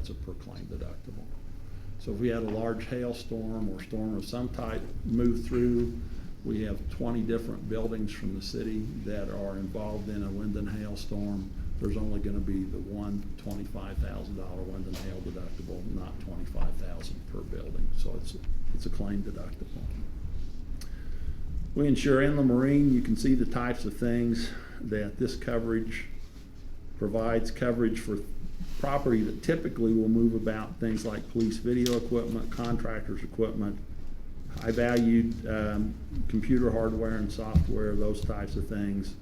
that's a per claim deductible. So if we had a large hailstorm or storm of some type move through, we have 20 different buildings from the city that are involved in a wind and hailstorm. There's only going to be the one $25,000 wind and hail deductible, not $25,000 per building. So it's a claim deductible. We insure inland marine. You can see the types of things that this coverage provides coverage for property that typically will move about, things like police video equipment, contractors equipment, high valued computer hardware and software, those types of things.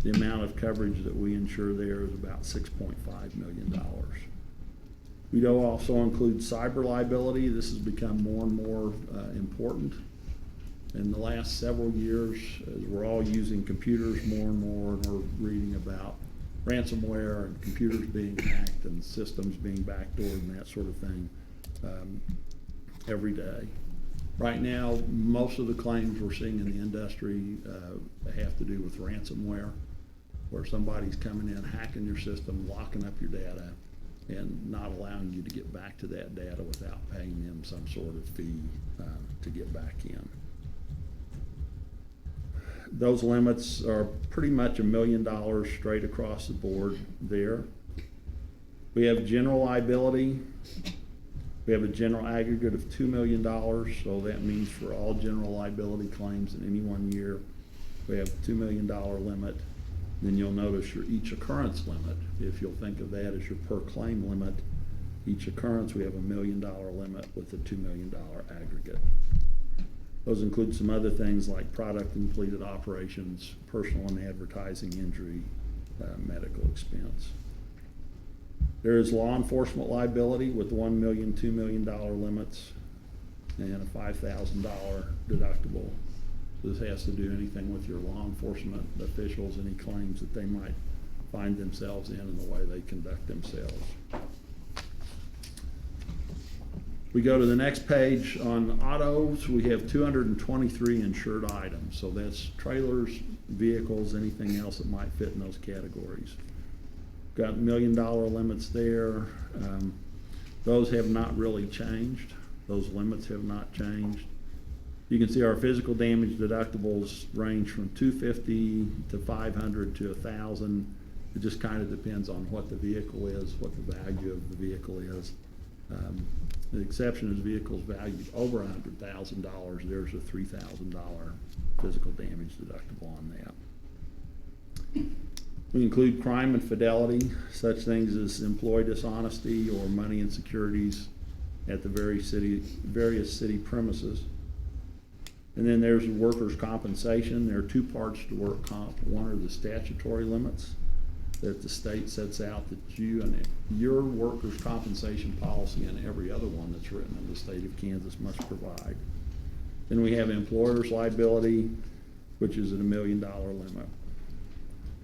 The amount of coverage that we insure there is about $6.5 million. We do also include cyber liability. This has become more and more important in the last several years, as we're all using computers more and more, and we're reading about ransomware and computers being hacked and systems being backdoored and that sort of thing every day. Right now, most of the claims we're seeing in the industry have to do with ransomware, where somebody's coming in, hacking your system, locking up your data, and not allowing you to get back to that data without paying them some sort of fee to get back in. Those limits are pretty much $1 million straight across the board there. We have general liability. We have a general aggregate of $2 million, so that means for all general liability claims in any one year, we have a $2 million limit. Then you'll notice your each occurrence limit. If you'll think of that as your per claim limit, each occurrence we have $1 million limit with a $2 million aggregate. Those include some other things like product and completed operations, personal and advertising injury, medical expense. There is law enforcement liability with $1 million, $2 million limits, and a $5,000 deductible. This has to do anything with your law enforcement officials, any claims that they might find themselves in the way they conduct themselves. We go to the next page. On autos, we have 223 insured items. So that's trailers, vehicles, anything else that might fit in those categories. Got $1 million limits there. Those have not really changed. Those limits have not changed. You can see our physical damage deductibles range from $250 to $500 to $1,000. It just kind of depends on what the vehicle is, what the value of the vehicle is. The exception is vehicles valued over $100,000. There's a $3,000 physical damage deductible on that. We include crime and fidelity, such things as employee dishonesty or money insecurities at the various city premises. And then there's workers' compensation. There are two parts to work comp. One are the statutory limits that the state sets out that you and your workers' compensation policy and every other one that's written in the state of Kansas must provide. Then we have employer's liability, which is at $1 million limit.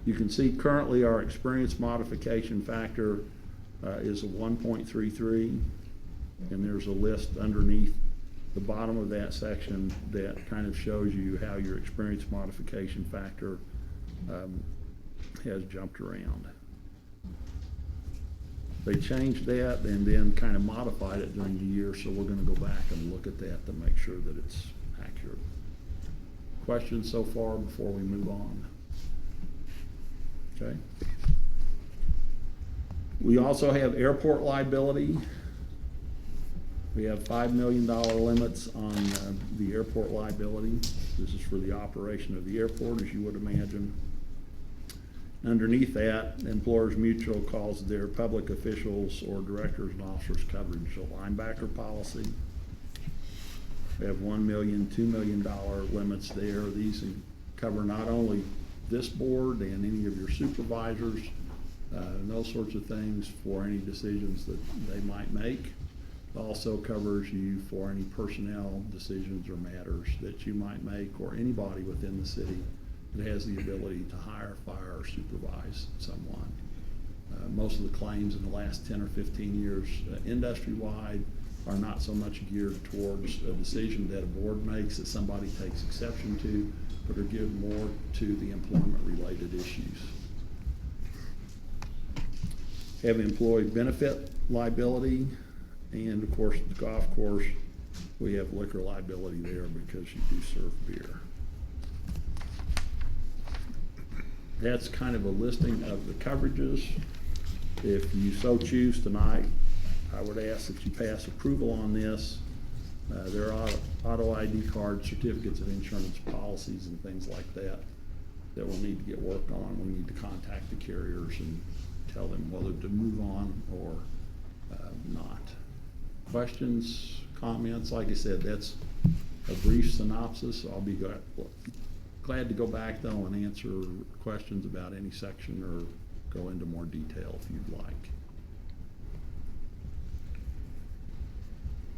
You can see currently our experience modification factor is a 1.33, and there's a list underneath the bottom of that section that kind of shows you how your experience modification factor has jumped around. They changed that and then kind of modified it during the year, so we're going to go back and look at that to make sure that it's accurate. Questions so far before we move on? Okay. We also have airport liability. We have $5 million limits on the airport liability. This is for the operation of the airport, as you would imagine. Underneath that, Employers Mutual calls their public officials or directors and officers coverage a linebacker policy. We have $1 million, $2 million limits there. These cover not only this board and any of your supervisors and those sorts of things for any decisions that they might make. It also covers you for any personnel decisions or matters that you might make, or anybody within the city that has the ability to hire, fire, or supervise someone. Most of the claims in the last 10 or 15 years industry-wide are not so much geared towards a decision that a board makes that somebody takes exception to, but are geared more to the employment-related issues. Have employee benefit liability, and of course, the golf course, we have liquor liability there because you do serve beer. That's kind of a listing of the coverages. If you so choose tonight, I would ask that you pass approval on this. There are auto ID cards, certificates of insurance, policies, and things like that that will need to get worked on. We need to contact the carriers and tell them whether to move on or not. Questions, comments? Like I said, that's a brief synopsis. I'll be glad to go back though and answer questions about any section or go into more detail if you'd like.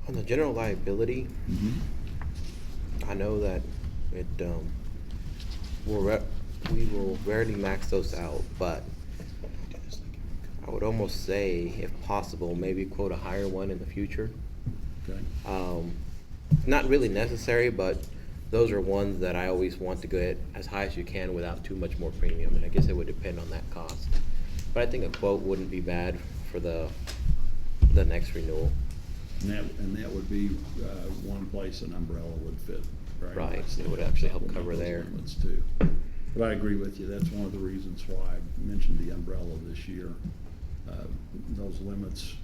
On the general liability, I know that it we will rarely max those out, but I would almost say, if possible, maybe quote a higher one in the future. Okay. Not really necessary, but those are ones that I always want to get as high as you can without too much more premium, and I guess it would depend on that cost. But I think a quote wouldn't be bad for the next renewal. And that would be one place an umbrella would fit, right? Right, it would actually help cover there. Limits too. But I agree with you, that's one of the reasons why I mentioned the umbrella this year. Those limits,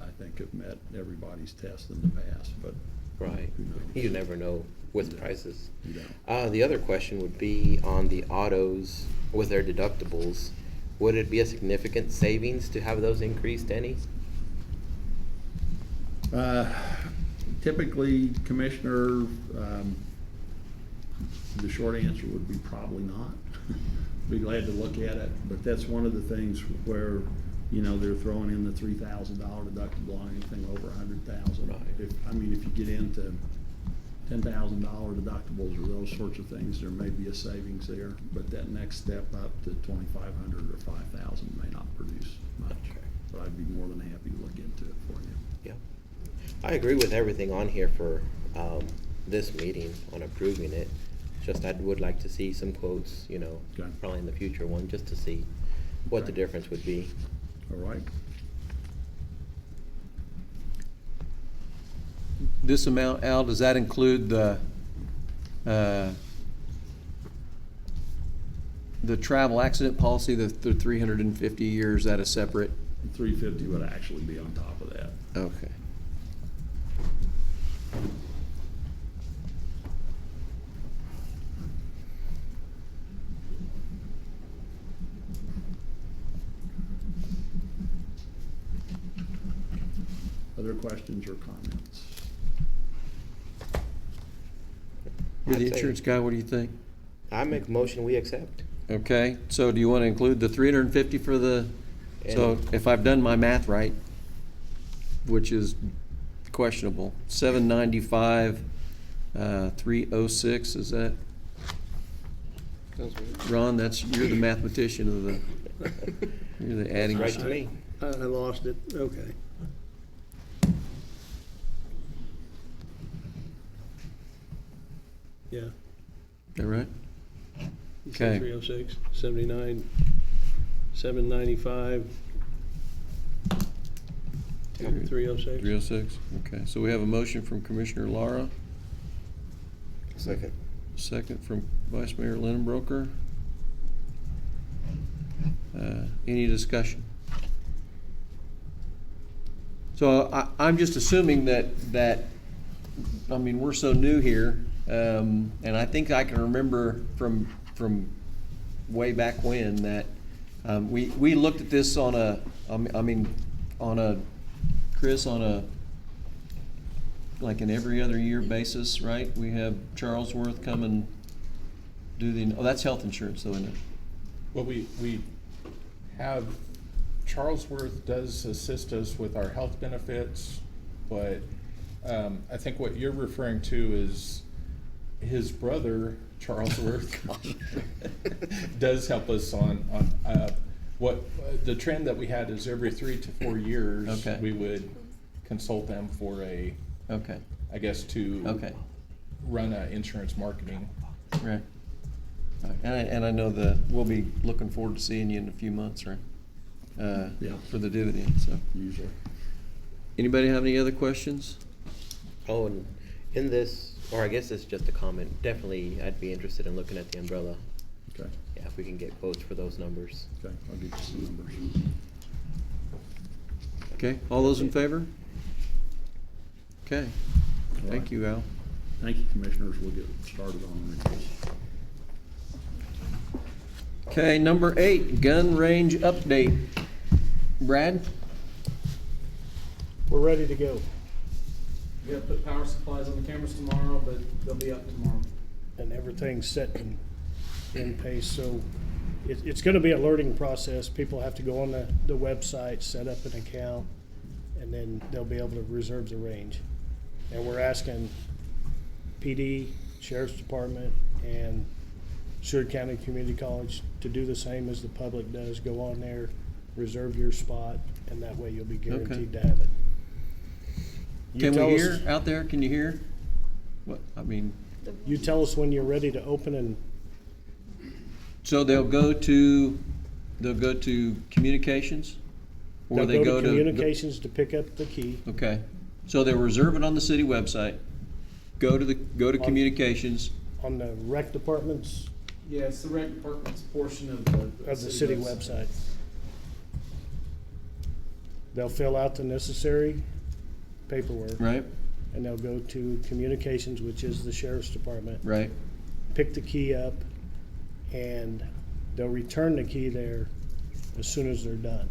I think, have met everybody's test in the past, but Right, who knows? you never know with You don't. prices. You don't. The other question would be on the autos with their deductibles. Would it be a significant savings to have those increased any? Typically, Commissioner, the short answer would be probably not. Be glad to look at it, but that's one of the things where, you know, they're throwing in the $3,000 deductible on anything over $100,000. Right. If you get into $10,000 deductibles or those sorts of things, there may be a savings there, but that next step up to $2,500 or $5,000 may not produce much. Okay. But I'd be more than happy to look into it for you. Yeah. I agree with everything on here for this meeting on approving it. Just I would like to see some quotes, you know, Okay. probably in the future one, just to see what the Okay. difference would be. All right? This amount, Al, does that include the travel accident policy, the 350 years, that is separate? 350 would actually be on top of that. Okay. Other questions or comments? You're the I'd say- insurance guy, what do you think? I make a motion, we accept. Okay, so do you want to include the 350 for the, so And- if I've done my math right, which is questionable, 795, 306, is that? Ron, you're the mathematician of you're the adding. Right to me. I lost it, okay. Yeah. Is that right? You said Okay. 306, 79, 795, 306. 306, okay. So we have a motion from Commissioner Lara, Second. second from Vice Mayor Linenbroker. Any discussion? So I'm just assuming that, I mean, we're so new here, and I think I can remember from way back when that we looked at this on a, Chris, on a, like an every other year basis, right? We have Charlesworth come and do that's health insurance though, isn't it? Well, we have, Charlesworth does assist us with our health benefits, but I think what you're referring to is his brother, Charlesworth, does help us on what, the trend that we had is every 3 to 4 years, Okay. we would consult them for a, Okay, I guess, to okay, run a insurance marketing. right. All right. And I know we'll be looking forward to seeing you in a few months, right? Yeah. For the dividend, so. Usually. Anybody have any other questions? Oh, and in this, or I guess it's just a comment, definitely I'd be interested in looking at the umbrella. Okay, Yeah, if we can get quotes for those numbers. okay, I'll get you some numbers. Okay, all those in favor? Okay, All thank right. you, Al. Thank you, Commissioners. We'll get started on renewals. Okay, number 8, gun range update. Brad? We're ready to go, We gotta put power supplies on the cameras tomorrow, but they'll be up tomorrow. and everything's set in pace, so it's gonna be a learning process. People have to go on the website, set up an account, and then they'll be able to reserve the range. And we're asking PD, Sheriff's Department, and Seward County Community College to do the same as the public does. Go on there, reserve your spot, and that way you'll be guaranteed to have it. You Can tell we us- hear out there? Can you hear? What, I mean, You tell us when you're ready to open, and so they'll go to communications? Or they'll they go to communications to pick up the key. Okay, so they'll reserve it on the city website, go to communications, On the rec department's Yeah, it's the rec department's portion of the. of the city website. They'll fill out the necessary paperwork, right? and they'll go to communications, which is the sheriff's department, Right, pick the key up, and they'll return the key there as soon as they're done.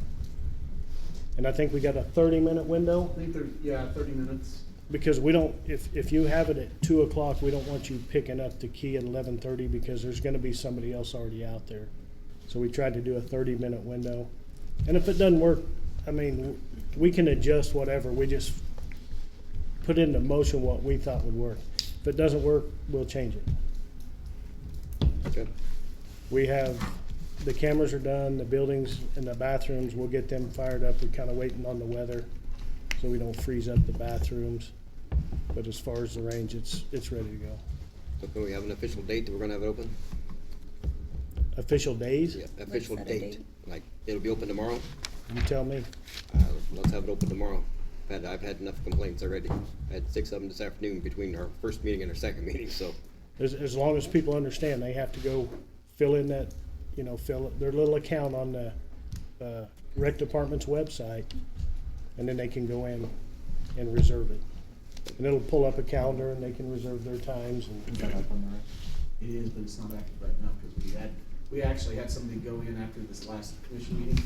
And I think we got a 30-minute window, I think they're, 30 minutes. because we don't, if you have it at 2 o'clock, we don't want you picking up the key at 11:30, because there's gonna be somebody else already out there. So we tried to do a 30-minute window. And if it doesn't work, I mean, we can adjust whatever, we just put into motion what we thought would work. If it doesn't work, we'll change it. Okay. We have, the cameras are done, the buildings and the bathrooms, we'll get them fired up. We're kinda waiting on the weather, so we don't freeze up the bathrooms. But as far as the range, it's ready to go. So can we have an official date that we're gonna have it open? Official days, Yeah, official set a date. date? Like, it'll be open tomorrow? you tell me. Let's have it open tomorrow. I've had enough complaints already. I had 6 of them this afternoon between our first meeting and our second meeting, so. As long as people understand, they have to go fill in that, fill their little account on the rec department's website, and then they can go in and reserve it. And it'll pull up a calendar, and they can reserve their times. Is that up on the rec? It is, but it's not active right now, because we actually had somebody go in after this last commission meeting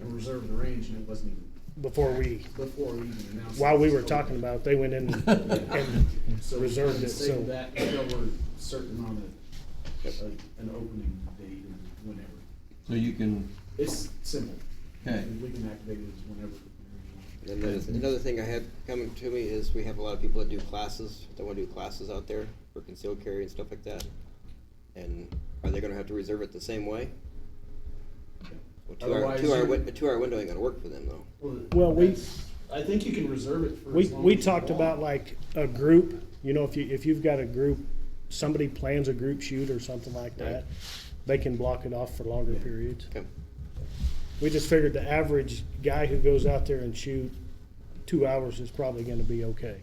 and reserve the range, and it wasn't even, Before we even announced. While we were So- talking about it, they went in and So we reserved tried to it, save so- that until we're certain on an opening date and whenever. so you can, It's simple. Okay. We can activate it whenever. And then another thing I had coming to me is we have a lot of people that do classes, that wanna do classes out there for concealed carry and stuff like that. And are they gonna have to reserve it the same way? Well, Otherwise, 2 hour, you- a 2 hour window ain't gonna work for them though. Well, I think you can reserve it for we as long as you talked want. about like a group, if you've got a group, somebody plans a group shoot or something like that, they can block it off for longer periods. Okay. We just figured the average guy who goes out there and shoot 2 hours is probably gonna be okay.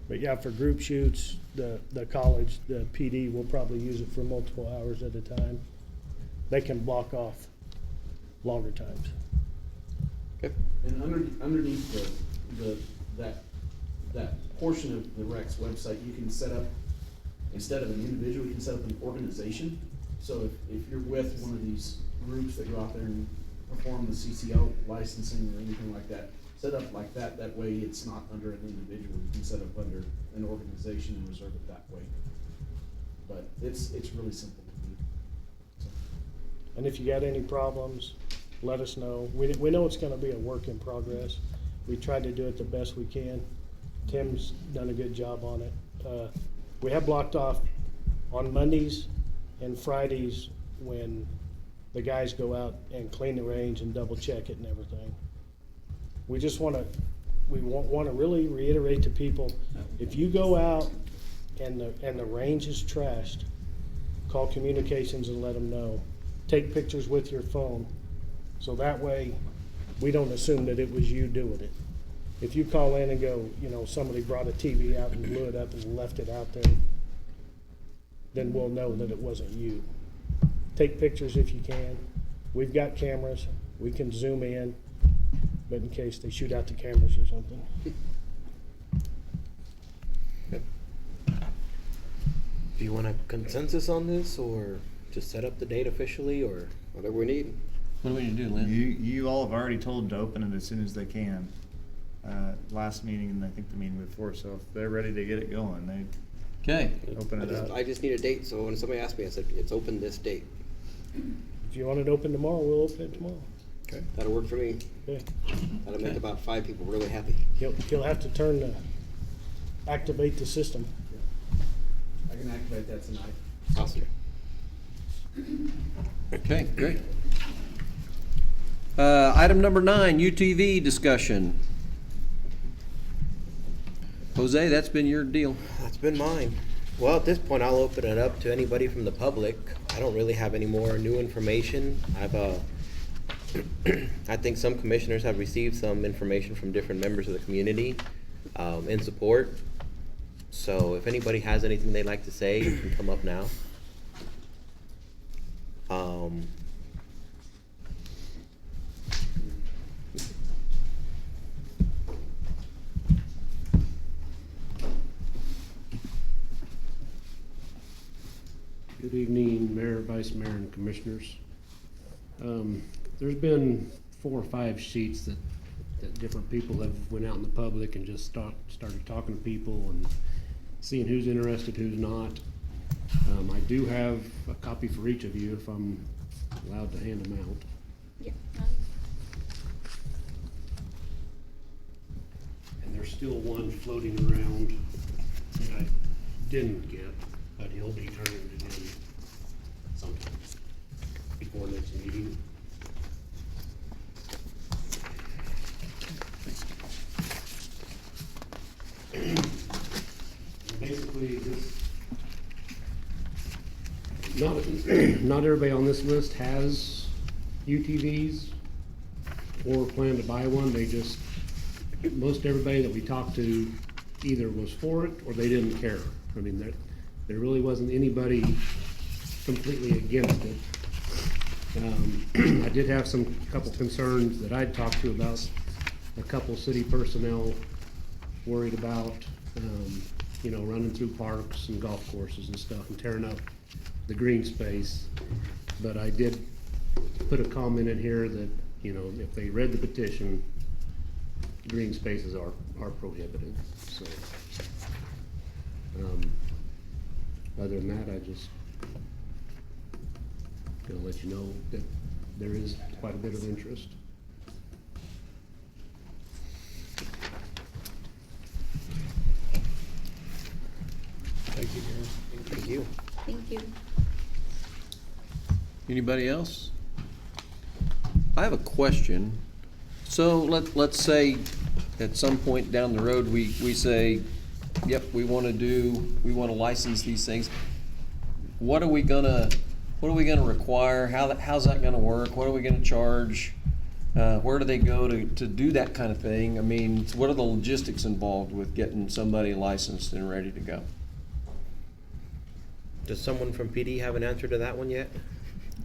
But yeah, for group shoots, the college, the PD will probably use it for multiple hours at a time. They can block off longer times. Okay. And underneath that portion of the REC's website, you can set up, instead of an individual, you can set up an organization. So if you're with one of these groups that go out there and perform the CCL licensing or anything like that, set up like that, that way it's not under an individual, you can set up under an organization and reserve it that way. But it's really simple to do. So, And if you got any problems, let us know. We know it's gonna be a work in progress. We tried to do it the best we can. Tim's done a good job on it. We have blocked off on Mondays and Fridays when the guys go out and clean the range and double check it and everything. We just wanna really reiterate to people, if you go out and the range is trashed, call communications and let them know. Take pictures with your phone, so that way we don't assume that it was you doing it. If you call in and go, you know, somebody brought a TV out and blew it up and left it out there, then we'll know that it wasn't you. Take pictures if you can. We've got cameras, we can zoom in, but in case they shoot out the cameras or something. Do you want a consensus on this, or just set up the date officially, or? Whatever we need. What do we need to do, Lynn? You all have already told them to open it as soon as they can. Last meeting and I think the meeting before, so if they're ready to get it going, they Okay, open it up. I just need a date, so when somebody asked me, I said, it's open this date. If you want it open tomorrow, we'll open it tomorrow. Okay. That'll work for me. Okay. That'll make Okay. about 5 people really happy. He'll have to activate the system. I can activate that tonight. Awesome. okay, great. Item number 9, UTV discussion. Jose, that's been your deal. That's been mine. Well, at this point, I'll open it up to anybody from the public. I don't really have any more new information. I think some commissioners have received some information from different members of the community in support. So if anybody has anything they'd like to say, you can come up now. Good evening, Mayor, Vice Mayor, and Commissioners. There's been 4 or 5 sheets that different people have went out in the public and just started talking to people and seeing who's interested, who's not. I do have a copy for each of you if I'm allowed to hand them out. Yeah. And there's still one floating around that I didn't get, but he'll be turning it in sometime before next meeting. Basically, not everybody on this list has UTVs or plan to buy one. Most everybody that we talked to either was for it or they didn't care. I mean, there really wasn't anybody completely against it. I did have couple concerns that I'd talked to about a couple city personnel worried about, running through parks and golf courses and stuff and tearing up the green space. But I did put a comment in here that, if they read the petition, green spaces are prohibited, so. Other than that, I just gonna let you know that there is quite a bit of interest. Thank you, Gary. Thank you. Thank you. Anybody else? I have a question. So let's say at some point down the road, we say, yep, we wanna license these things. What are we gonna require? How's that gonna work? What are we gonna charge? Where do they go to do that kind of thing? I mean, what are the logistics involved with getting somebody licensed and ready to go? Does someone from PD have an answer to that one yet?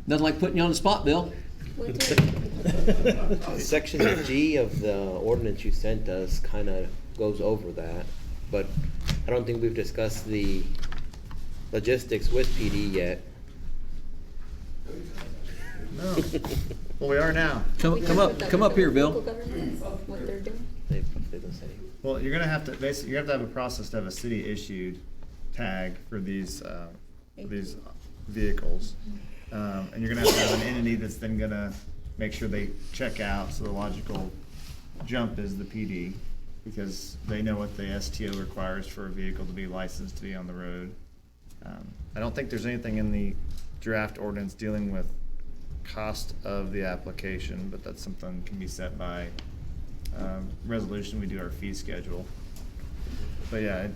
Nothing like putting you on the spot, Bill. What's it? Section G of the ordinance you sent us kind of goes over that, but I don't think we've discussed the logistics with PD yet. No. Well, we are now. Come up here, Local Bill. governments, what they're doing. They don't say. Well, you're gonna have to, basically, you have to have a process to have a city-issued tag for these vehicles. And you're gonna have an entity that's then gonna make sure they check out, so the logical jump is the PD, because they know what the STO requires for a vehicle to be licensed to be on the road. I don't think there's anything in the draft ordinance dealing with cost of the application, but that's something that can be set by resolution. We do our fee schedule. But yeah,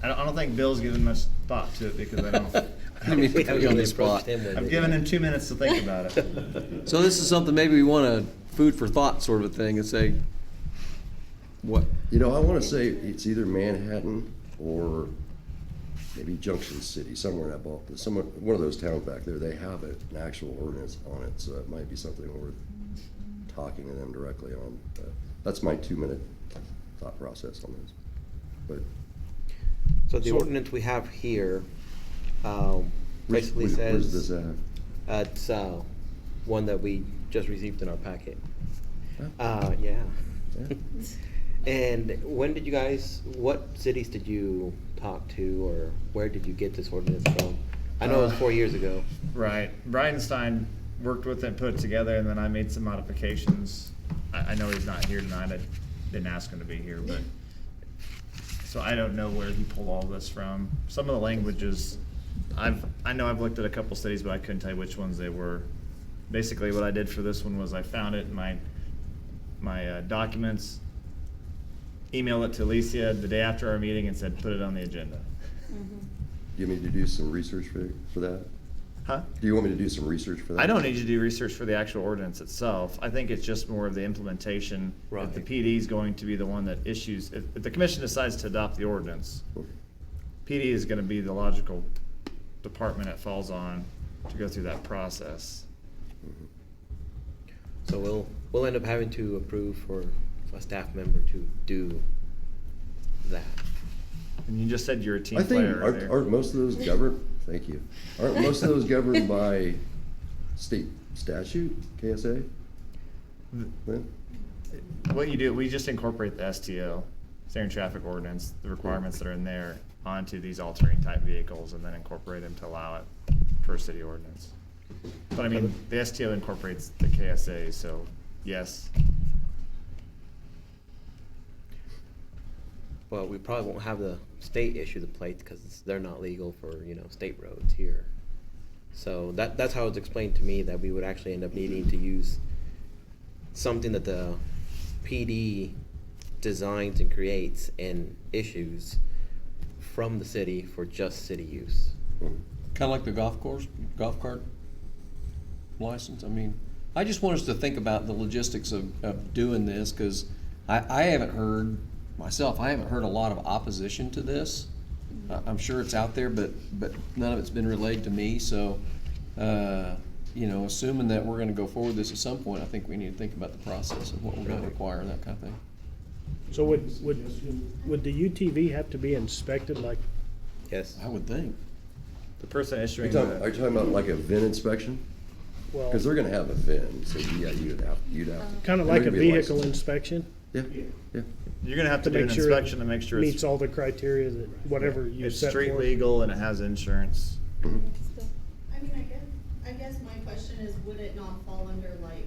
I don't think Bill's given much thought to it, because I don't. I mean, put you on the spot. I've given him 2 minutes to think about it. So this is something maybe we want to food for thought sort of a thing and say, what, You know, I want to say it's either Manhattan or maybe Junction City, somewhere in that ballpark. One of those towns back there, they have an actual ordinance on it, so it might be something worth talking to them directly on. That's my 2-minute thought process on this. But So the ordinance we have here, basically where's says. this at? It's, one that we just received in our packet. Huh? Yeah. Yeah. And what cities did you talk to, or where did you get this ordinance from? I know it was 4 years ago. Right. Bridenstine worked with it, put it together, and then I made some modifications. I know he's not here tonight. I didn't ask him to be here, but, so I don't know where he pulled all this from. Some of the languages, I know I've looked at a couple cities, but I couldn't tell you which ones they were. Basically, what I did for this one was I found it in my documents, emailed it to Alicia the day after our meeting and said, put it on the agenda. Do you want me to do some research for that? Huh? Do you want me to do some research for that? I don't need you to do research for the actual ordinance itself. I think it's just more of the implementation. Right. If the PD is going to be the one that issues, if the commission decides to adopt the ordinance, PD is gonna be the logical department it falls on to go through that process. So we'll end up having to approve for a staff member to do that. And you just said you're a team I think, player earlier. aren't most of those governed, thank you, aren't most of those governed by state statute, KSA? Lynn? What you do, we just incorporate the STO, standard traffic ordinance, the requirements that are in there onto these altering type vehicles and then incorporate them to allow it for a city ordinance. But I mean, the STO incorporates the KSA, so yes. Well, we probably won't have the state issue the plates because they're not legal for, state roads here. So that's how it's explained to me, that we would actually end up needing to use something that the PD designs and creates and issues from the city for just city use. kind of like the golf cart license? I mean, I just want us to think about the logistics of doing this, because I haven't heard, myself, I haven't heard a lot of opposition to this. I'm sure it's out there, but none of it's been relayed to me, so, assuming that we're gonna go forward with this at some point, I think we need to think about the process and what we're gonna require and that kind of thing. So would the UTV have to be inspected like, Yes. I would think. The person Are you issuing talking, are the, you talking about like a VIN inspection? well, Cause they're gonna have a VIN, so yeah, you'd have kind of and like they're a gonna be vehicle licensed. inspection? Yeah, yeah. you're gonna have to do an make sure it inspection to make sure Meets it's, all the criteria that whatever you it's set street forth? legal and it has insurance. Mhm. I mean, I guess my question is, would it not fall under like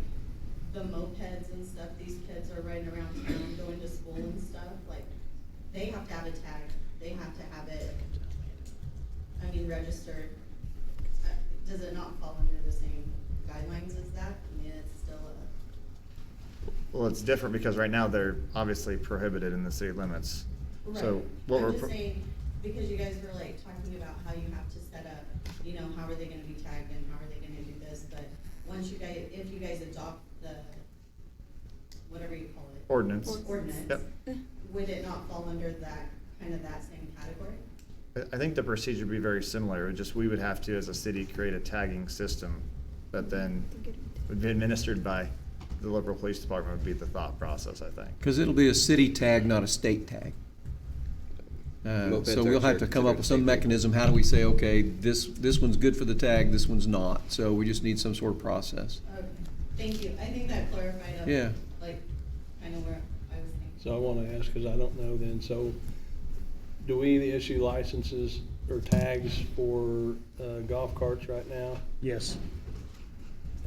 the mopeds and stuff these kids are riding around town, going to school and stuff? Like, they have to have a tag, they have to have it, registered. Does it not fall under the same guidelines as that? I mean, it's still a. Well, it's different because right now they're obviously prohibited in the city limits. So Right. what we're, I'm just saying, because you guys were like talking about how you have to set up, how are they gonna be tagged and how are they gonna do this, but once you guys, if you guys adopt the, whatever you call it. ordinance. Ordinance, Yep. would it not fall under that, kind of that same category? I think the procedure would be very similar, just we would have to, as a city, create a tagging system that then would be administered by the local police department, would be the thought process, I think. Because it'll be a city tag, not a state tag. Mopeds So are we'll have to considered come up with some state mechanism, how do we say, okay, this one's good for the tag, this one's not, so we just need some sort of process. Okay, thank you, I think that clarified up, Yeah. like, kind of where I was thinking. So I wanna ask, cause I don't know then, so do we issue licenses or tags for, golf carts right now? Yes.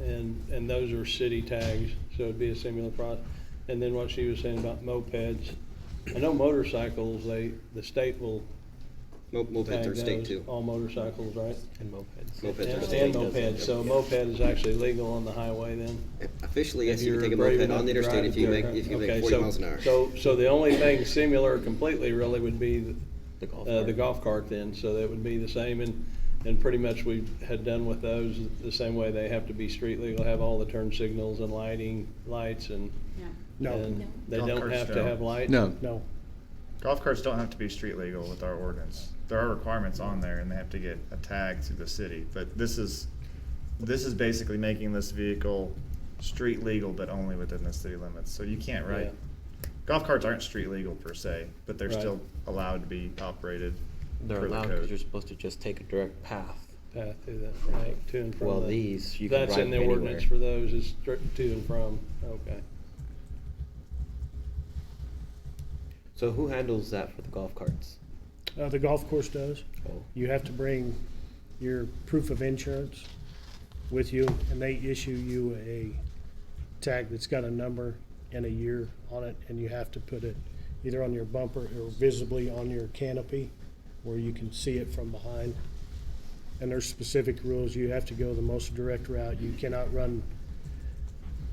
And those are city tags, so it'd be a similar process. And then what she was saying about mopeds, I know motorcycles, the state will Mopeds tag are state those, too. all motorcycles, right? And mopeds. Mopeds are And state. mopeds, so moped is actually legal on the highway then? Officially, yes, If you you're can take a brave moped enough on the to interstate drive if you it, make, if you okay, make 40 miles an hour. So the only thing similar completely really would be The golf the cart. golf cart then, so that would be the same. And And pretty much we had done with those the same way. They have to be street legal, have all the turn signals and lights and. No, And they Golf don't carts have to don't. have lights? No, no. Golf carts don't have to be street legal with our ordinance. There are requirements on there and they have to get a tag through the city, but this is basically making this vehicle street legal, but only within the city limits. So you can't Yeah. write, golf carts aren't street legal per se, but they're Right. still allowed to be operated They're per the allowed because code. you're supposed to just take a direct path. Path through that, right, to and from. Well, the- these, you can That's ride in the anywhere. ordinance for those, is to and from, okay. So who handles that for the golf carts? The golf course does. Oh, You have to bring your proof of insurance with you, and they issue you a tag that's got a number and a year on it, and you have to put it either on your bumper or visibly on your canopy where you can see it from behind. And there's specific rules. You have to go the most direct route. You cannot run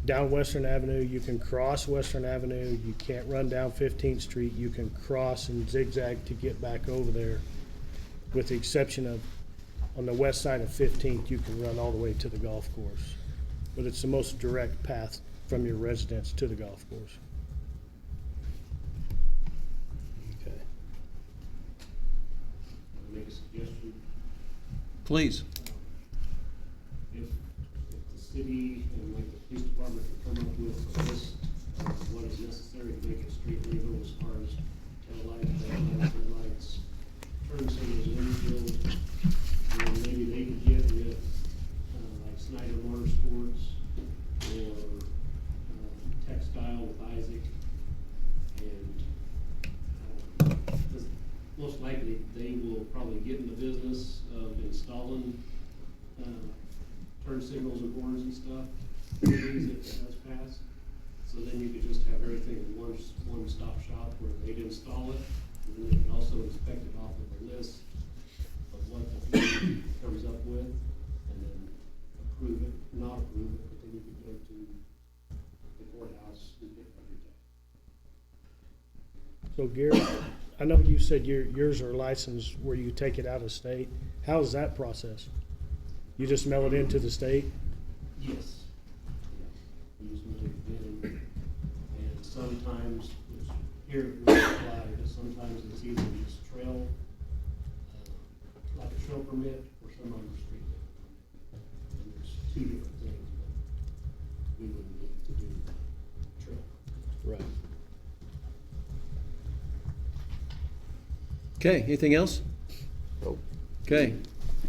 down Western Avenue. You can cross Western Avenue. You can't run down 15th Street. You can cross and zigzag to get back over there, with the exception of on the west side of 15th, you can run all the way to the golf course. But it's the most direct path from your residence to the golf course. Okay. Make a suggestion. please. If the city and like the police department can come up with a list of what is necessary to make it street legal as far as tail lights, red lights, turn signals, windshield, and maybe they could get with, like Snyder Motorsports or, Textile with Isaac. And, 'cause most likely they will probably get in the business of installing, turn signals and horns and stuff, things if it does pass. So then you could just have everything in one-stop shop where they'd install it, and then they could also inspect it off of the list of what the city comes up with, and then approve it, not approve it, but then you could go to the courthouse and pick up your tag. So Gary, I know you said yours are licensed where you take it out of state. How is that process? You just mail it into the state? Yes. Yeah. We usually take it in, and sometimes, which here it would apply, but sometimes it's either just trail, like a trail permit, or some other street level permit. And there's two different things, but we wouldn't need to do trail. Right. Okay, anything else? Oh, Okay,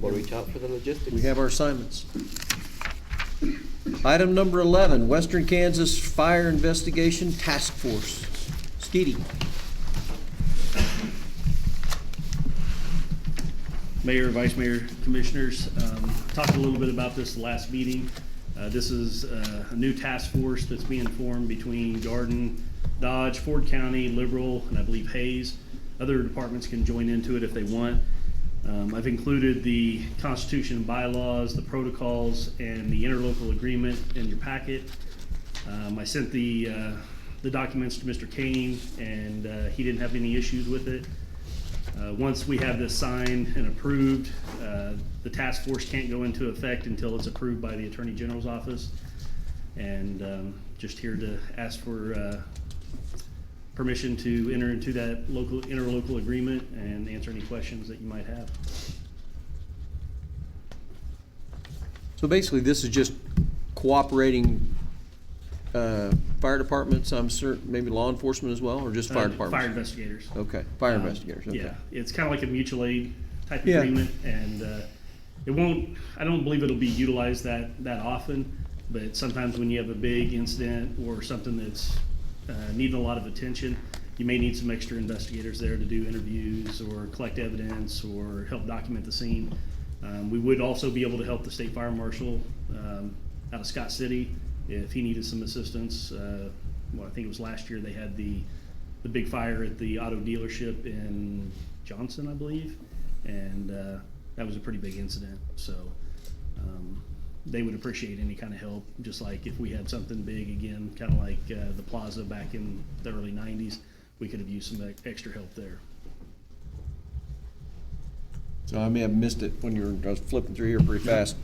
we'll reach out for the logistics. we have our assignments. Item number 11, Western Kansas Fire Investigation Task Force. Skeety. Mayor, Vice Mayor, Commissioners, talked a little bit about this last meeting. This is a new task force that's being formed between Garden, Dodge, Ford County, Liberal, and I believe Hayes. Other departments can join into it if they want. I've included the Constitution and bylaws, the protocols, and the interlocal agreement in your packet. I sent the documents to Mr. Kane, and he didn't have any issues with it. Once we have this signed and approved, the task force can't go into effect until it's approved by the Attorney General's office. And just here to ask for permission to enter into that interlocal agreement and answer any questions that you might have. So basically, this is just cooperating fire departments, I'm certain, maybe law enforcement as well, or just fire departments? Fire investigators. Okay, fire investigators, okay. Yeah, it's kind of like a mutual aid type Yeah. agreement, and it won't, I don't believe it'll be utilized that often, but sometimes when you have a big incident or something that's needing a lot of attention, you may need some extra investigators there to do interviews or collect evidence or help document the scene. We would also be able to help the state fire marshal out of Scott City if he needed some assistance. Well, I think it was last year they had the big fire at the auto dealership in Johnson, I believe, and that was a pretty big incident. So they would appreciate any kind of help, just like if we had something big again, kind of like the plaza back in the early 90s, we could have used some extra help there. So I may have missed it when I was flipping through here pretty fast.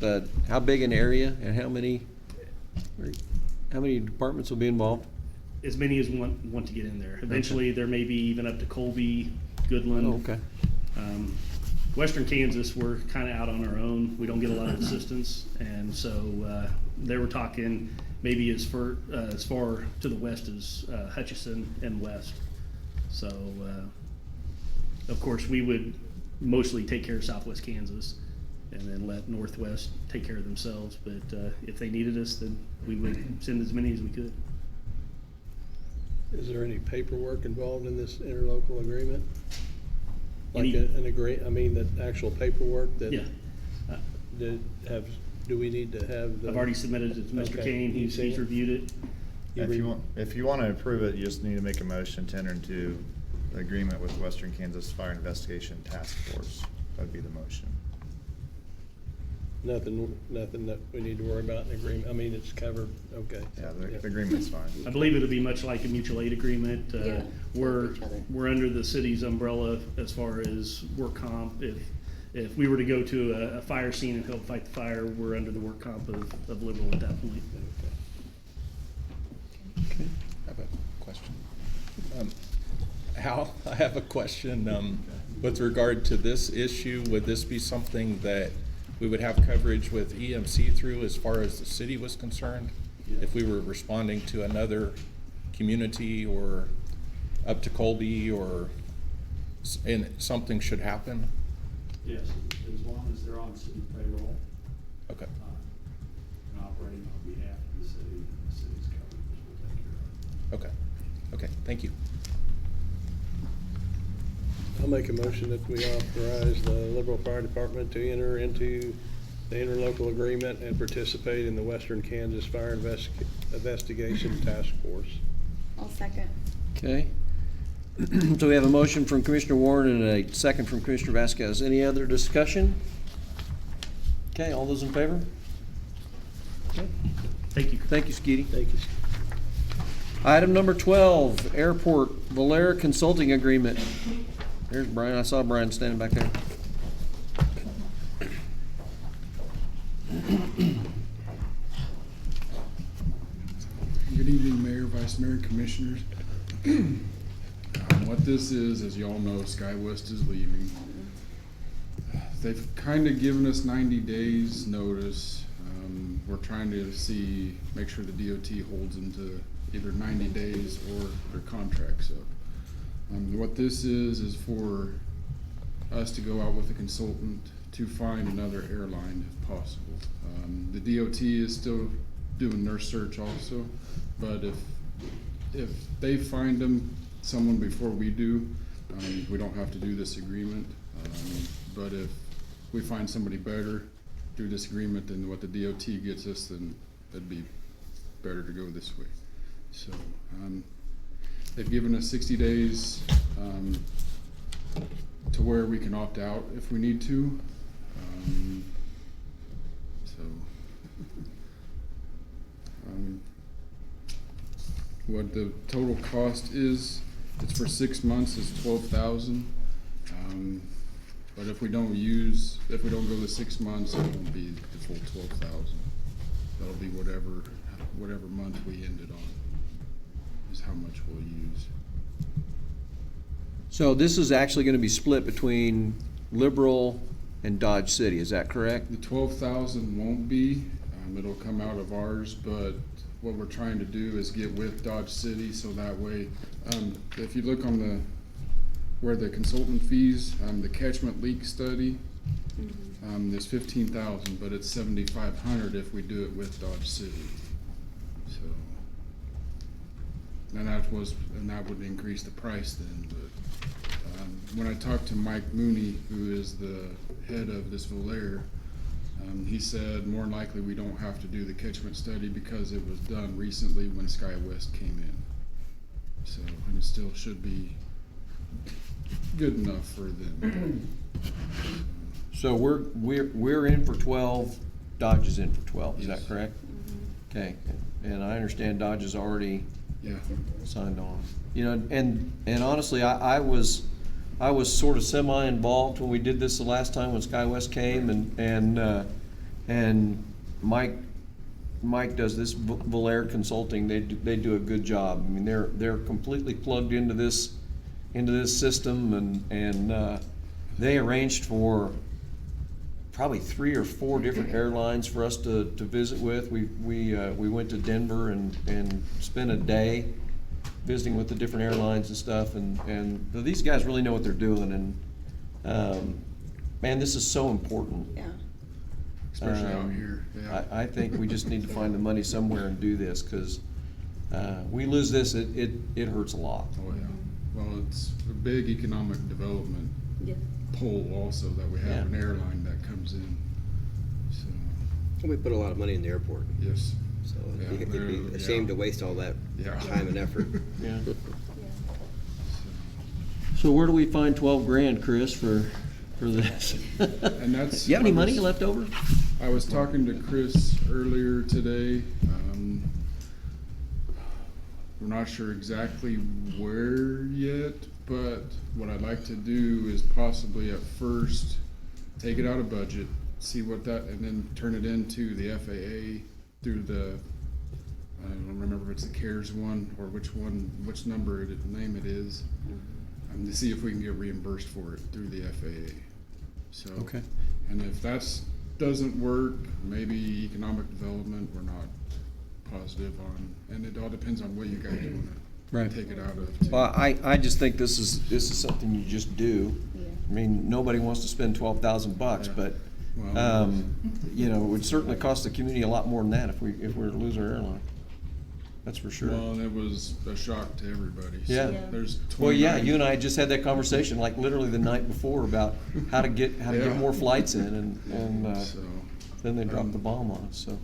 How big an area and how many departments will be involved? As many as want to get in there. Eventually, there may be even up to Colby, Goodland. Oh, okay. Western Kansas, we're kind of out on our own. We don't get a lot of assistance, and so they were talking maybe as far to the west as Hutchinson and west. So, of course, we would mostly take care of Southwest Kansas, and then let Northwest take care of themselves. But if they needed us, then we would send as many as we could. Is there any paperwork involved in this interlocal agreement? Like Any- an the actual paperwork that? Yeah. Do we need to have the? I've already submitted it to Mr. Okay. Kane. You He's see it? reviewed it. If you want to approve it, you just need to make a motion to enter into agreement with Western Kansas Fire Investigation Task Force. That'd be the motion. Nothing that we need to worry about in agreement. I mean, it's covered, okay. Yeah, the agreement's fine. I believe it'll be much like a mutual aid agreement. Yeah, We're, help each other. we're under the city's umbrella as far as work comp. If we were to go to a fire scene and help fight the fire, we're under the work comp of Liberal at that point. I have a question. Hal, I have a question. With regard to this issue, would this be something that we would have coverage with EMC through as far as the city was concerned? If we were responding to another community or up to Colby and something should happen? Yes, as long as they're on city payroll, Okay. and operating on behalf of the city, and the city's coverage will take care of it. Okay. Okay, thank you. I'll make a motion that we authorize the Liberal Fire Department to enter into the interlocal agreement and participate in the Western Kansas Fire Investigation Task Force. I'll second. Okay. So we have a motion from Commissioner Warren and a second from Commissioner Vasquez. Any other discussion? Okay, all those in favor? Okay. Thank you. Thank you, Skeety. Thank you. Item number 12, Airport Belair Consulting Agreement. There's Brian. I saw Brian standing back there. Good evening, Mayor, Vice Mayor, Commissioners. What this is, as you all know, SkyWest is leaving. They've kind of given us 90 days notice. We're trying to make sure the DOT holds them to either 90 days or their contract's up. What this is for us to go out with a consultant to find another airline if possible. The DOT is still doing their search also, but if they find someone before we do, we don't have to do this agreement. But if we find somebody better through this agreement than what the DOT gets us, then it'd be better to go this way. So, they've given us 60 days to where we can opt out if we need to. What the total cost is, it's for 6 months, it's $12,000. But if we don't go the 6 months, it won't be the full 12,000. That'll be whatever month we ended on is how much we'll use. So this is actually going to be split between Liberal and Dodge City, is that correct? The 12,000 won't be, it'll come out of ours, but what we're trying to do is get with Dodge City, so that way, if you look on where the consultant fees, the catchment leak study, there's 15,000, but it's 7,500 if we do it with Dodge City. So, and that would increase the price then, but when I talked to Mike Mooney, who is the head of this Belair, he said more than likely we don't have to do the catchment study because it was done recently when SkyWest came in. So, and it still should be good enough for them. So we're in for 12, Dodge is in for 12, is that correct? Okay, and I understand Dodge is already Yeah. signed on. You know, and honestly, I was I was sort of semi-involved when we did this the last time when SkyWest came, and Mike does this Belair Consulting. They do a good job. I mean, they're completely plugged into this system, and they arranged for probably 3 or 4 different airlines for us to visit with. We went to Denver and spent a day visiting with the different airlines and stuff, and these guys really know what they're doing, and man, this is so important. Yeah. Especially out here, yeah. I think we just need to find the money somewhere and do this, because we lose this, it hurts a lot. Oh, yeah. Well, it's a big economic development Yeah. pull also that we have Yeah. an airline that comes in. So, We put a lot of money in the airport, yes. so Yeah, it'd be yeah. a shame to waste all that Yeah. time and effort. Yeah. Yeah. So where do we find 12 grand, Chris, for this? And that's. You have any I money was- left over? I was talking to Chris earlier today. We're not sure exactly where yet, but what I'd like to do is possibly at first take it out of budget, see what that, and then turn it into the FAA through the, I don't remember if it's the CARES one or which name it is, to see if we can get reimbursed for it through the FAA. So. Okay. And if that doesn't work, maybe economic development, we're not positive on, and it all depends on what you guys want Right. to take it out of. too. Well, I just think this is something you just do. Yeah. I mean, nobody wants to spend $12,000, Yeah. but, Well, you know, it would certainly cost the community a lot more than that if we were to lose our airline. That's for sure. Well, and it was a shock to everybody. So Yeah. Yeah. There's Well, yeah, 29 you and I just had that conversation like literally the night before about how to get Yeah. more flights in, and So, then they dropped the bomb on us. So,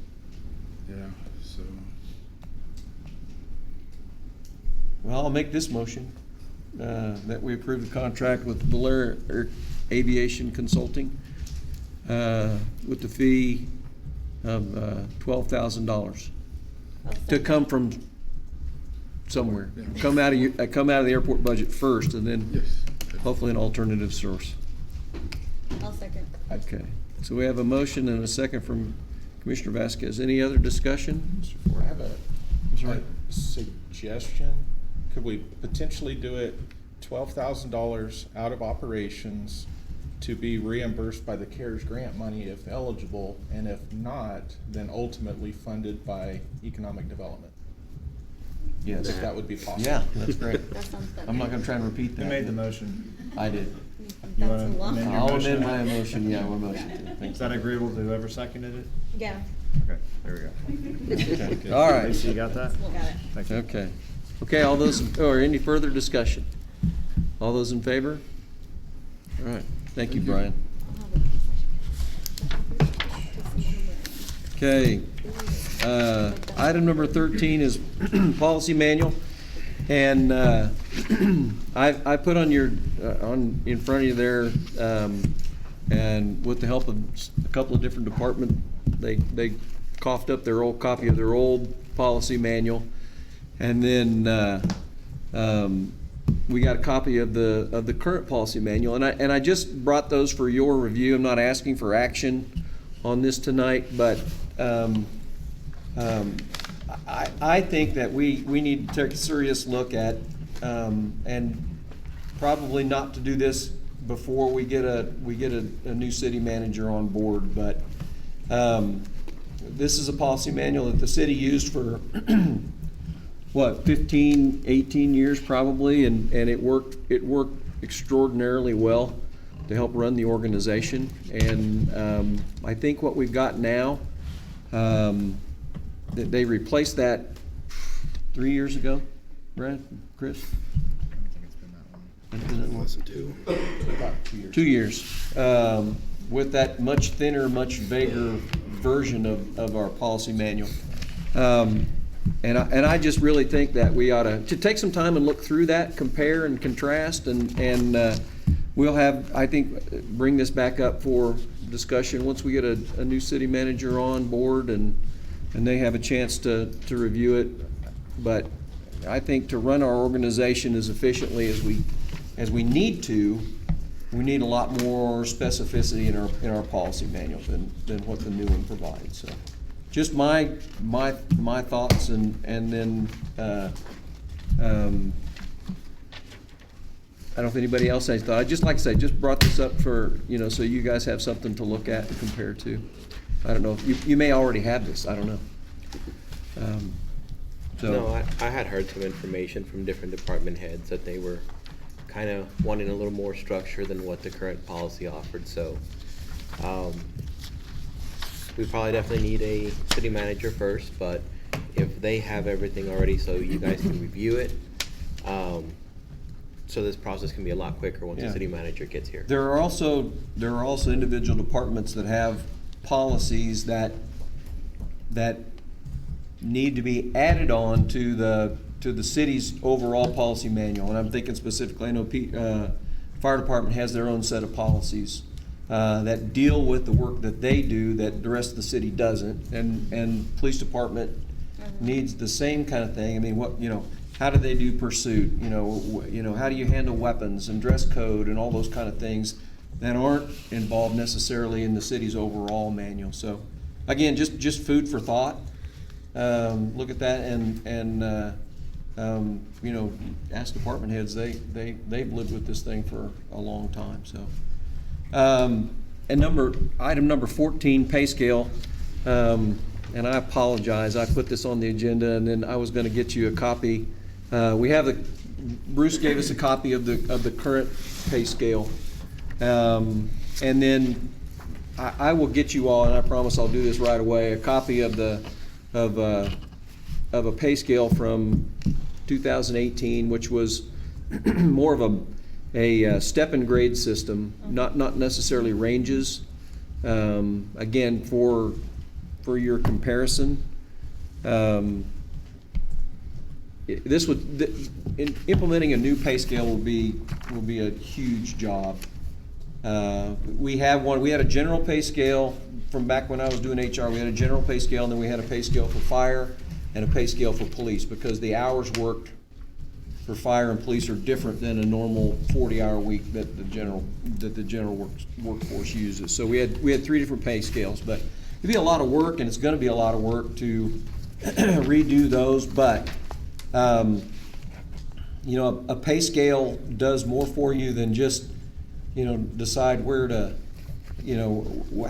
yeah, so, well, I'll make this motion that we approve the contract with Belair Aviation Consulting with the fee of $12,000 to come from somewhere. Yeah. Come out of the airport budget first, and then yes. hopefully an alternative source. I'll second. Okay, so we have a motion and a second from Commissioner Vasquez. Any other discussion? I have sorry. a suggestion. Could we potentially do it $12,000 out of operations to be reimbursed by the CARES grant money if eligible, and if not, then ultimately funded by economic development? Yes. If that would be possible. Yeah, that's great. That sounds better. I'm not gonna try and repeat that. Who made the motion? I did. You That's wanna a lot. amend your I'll motion? amend my motion, yeah, my motion. Thank Is that agreeable to whoever seconded it? Yeah. Okay, there we go. you. All right. Lisa, you got that? Got it. Thank you. Okay. Okay, all those, or any further discussion? All those in favor? All right, thank you, Brian. Okay, item number 13 is policy manual. And I put on your, in front of you there, and with the help of a couple of different departments, they coughed up their old copy of their old policy manual. And then we got a copy of the current policy manual. And I just brought those for your review. I'm not asking for action on this tonight, but I think that we need to take a serious look at, and probably not to do this before we get a new city manager on board, but this is a policy manual that the city used for what, 15, 18 years probably, and it worked extraordinarily well to help run the organization. And I think what we've got now, that they replaced that 3 years ago, Brad, Chris? I don't think it's been that long. Listen to. About 2 years. 2 years, with that much thinner, much vaguer version of our policy manual. And I just really think that we ought to take some time and look through that, compare and contrast, and we'll have, I think, bring this back up for discussion once we get a new city manager on board and they have a chance to review it. But I think to run our organization as efficiently as as we need to, we need a lot more specificity in our policy manual than what the new one provides, so. Just my thoughts and then, I don't know if anybody else has thought. I'd just like to say, just brought this up for, so you guys have something to look at and compare to. I don't know, you may already have this, I don't know. No, I had heard some information from different department heads that they were kind of wanting a little more structure than what the current policy offered, so, we probably definitely need a city manager first, but if they have everything already, so you guys can review it, so this process can be a lot quicker once the Yeah. city manager gets here. There are also individual departments that have policies that need to be added on to the city's overall policy manual. And I'm thinking specifically, I know fire department has their own set of policies that deal with the work that they do that the rest of the city doesn't. And police department needs the same kind of thing. I mean, how do they do pursuit? How do you handle weapons and dress code and all those kind of things that aren't involved necessarily in the city's overall manual. So, again, just food for thought. Look at that and ask department heads. They've lived with this thing for a long time. So, and item number 14, pay scale. And I apologize. I put this on the agenda, and then I was going to get you a copy. Bruce gave us a copy of the current pay scale, and then I will get you all, and I promise I'll do this right away, a copy of a pay scale from 2018, which was more of a step and grade system, not necessarily ranges. Again, for your comparison, implementing a new pay scale will be a huge job. We had a general pay scale from back when I was doing HR. We had a general pay scale, and then we had a pay scale for fire and a pay scale for police, because the hours worked for fire and police are different than a normal 40-hour week that the general workforce uses. So we had 3 different pay scales, but it'd be a lot of work, and it's going to be a lot of work to redo those. But a pay scale does more for you than just decide where to,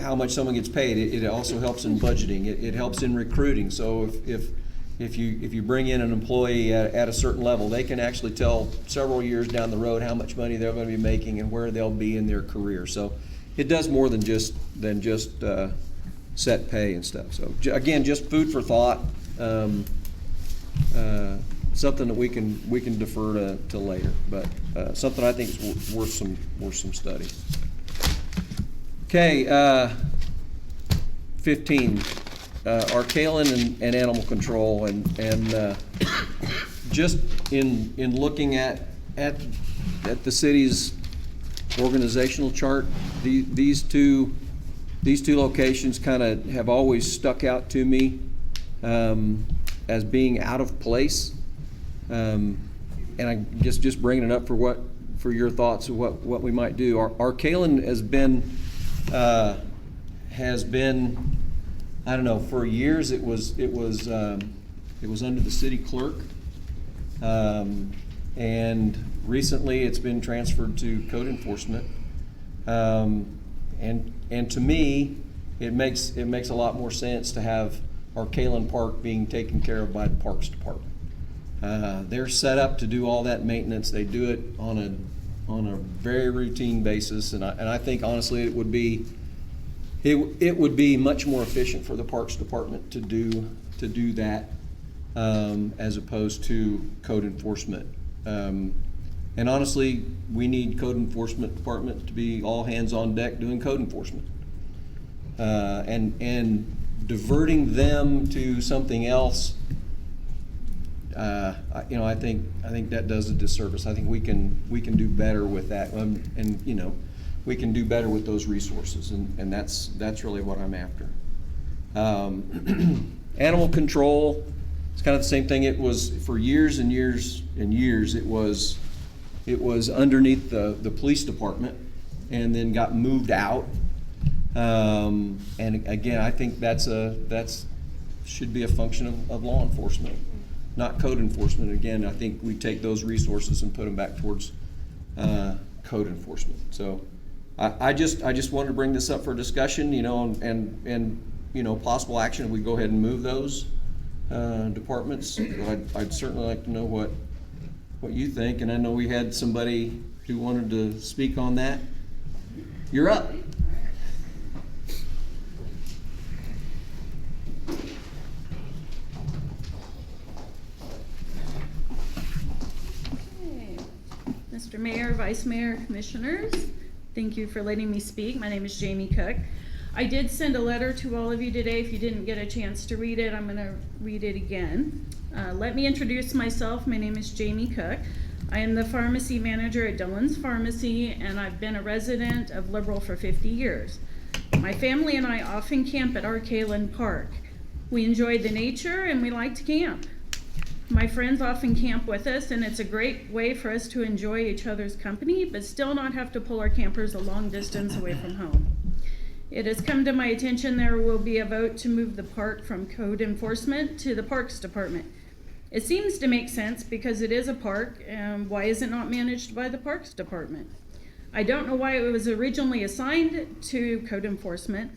how much someone gets paid. It also helps in budgeting. It helps in recruiting. So if you bring in an employee at a certain level, they can actually tell several years down the road how much money they're going to be making and where they'll be in their career. So it does more than just set pay and stuff. So again, just food for thought. Something that we can defer to later, but something I think is worth some study. Okay, 15. Arcalin and animal control, and just in looking at the city's organizational chart, these two locations kind of have always stuck out to me as being out of place, and I guess just bringing it up for your thoughts of what we might do. Arcalin has been. I don't know. For years, it was under the city clerk, and recently it's been transferred to code enforcement. And to me, it makes a lot more sense to have Arcalin Park being taken care of by the Parks Department. They're set up to do all that maintenance. They do it on a very routine basis, and I think honestly it would be much more efficient for the Parks Department to do that as opposed to code enforcement. And honestly, we need code enforcement department to be all hands on deck doing code enforcement. And diverting them to something else, I think that does a disservice. I think we can do better with that, and we can do better with those resources, and that's really what I'm after. Animal control, it's kind of the same thing. It was for years and years and years. It was It was underneath the police department and then got moved out. And again, I think that's should be a function of law enforcement, not code enforcement. Again, I think we take those resources and put them back towards code enforcement. So I just wanted to bring this up for discussion, and possible action. If we go ahead and move those departments, I'd certainly like to know what you think. And I know we had somebody who wanted to speak on that. You're up. Mr. Mayor, Vice Mayor, Commissioners, thank you for letting me speak. My name is Jamie Cook. I did send a letter to all of you today. If you didn't get a chance to read it, I'm going to read it again. Let me introduce myself. My name is Jamie Cook. I am the pharmacy manager at Dillon's Pharmacy, and I've been a resident of Liberal for 50 years. My family and I often camp at Arkaland Park. We enjoy the nature and we like to camp. My friends often camp with us, and it's a great way for us to enjoy each other's company, but still not have to pull our campers a long distance away from home. It has come to my attention there will be a vote to move the park from code enforcement to the Parks Department. It seems to make sense because it is a park, and why is it not managed by the Parks Department? I don't know why it was originally assigned to code enforcement,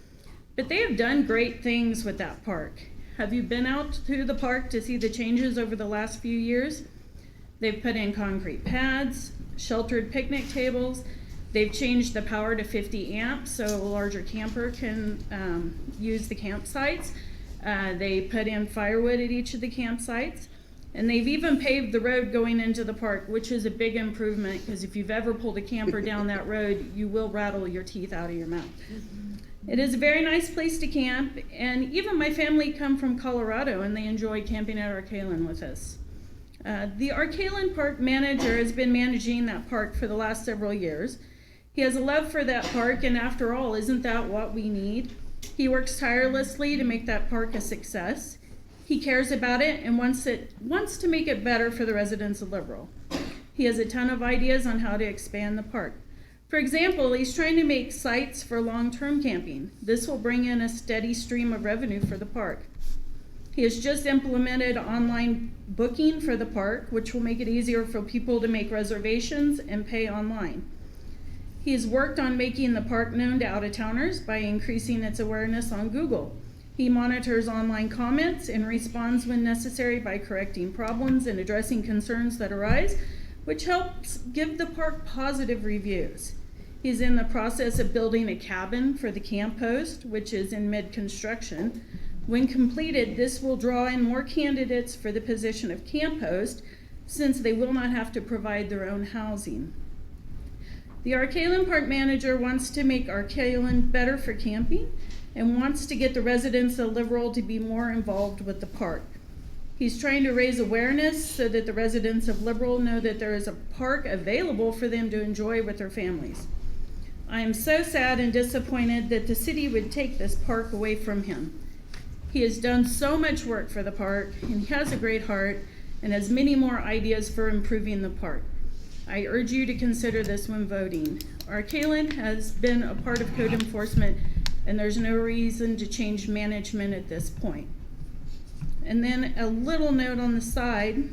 but they have done great things with that park. Have you been out to the park to see the changes over the last few years? They've put in concrete pads, sheltered picnic tables. They've changed the power to 50 amps so a larger camper can use the campsites. They put in firewood at each of the campsites. And they've even paved the road going into the park, which is a big improvement because if you've ever pulled a camper down that road, you will rattle your teeth out of your mouth. It is a very nice place to camp, and even my family come from Colorado and they enjoy camping at Arkaland with us. The Arkaland Park manager has been managing that park for the last several years. He has a love for that park, and after all, isn't that what we need? He works tirelessly to make that park a success. He cares about it and wants to make it better for the residents of Liberal. He has a ton of ideas on how to expand the park. For example, he's trying to make sites for long-term camping. This will bring in a steady stream of revenue for the park. He has just implemented online booking for the park, which will make it easier for people to make reservations and pay online. He has worked on making the park known to out-of-towners by increasing its awareness on Google. He monitors online comments and responds when necessary by correcting problems and addressing concerns that arise, which helps give the park positive reviews. He's in the process of building a cabin for the camp host, which is in mid-construction. When completed, this will draw in more candidates for the position of camp host, since they will not have to provide their own housing. The Arkaland Park manager wants to make Arkaland better for camping and wants to get the residents of Liberal to be more involved with the park. He's trying to raise awareness so that the residents of Liberal know that there is a park available for them to enjoy with their families. I am so sad and disappointed that the city would take this park away from him. He has done so much work for the park, and he has a great heart and has many more ideas for improving the park. I urge you to consider this when voting. Arkaland has been a part of code enforcement, and there's no reason to change management at this point. And then a little note on the side,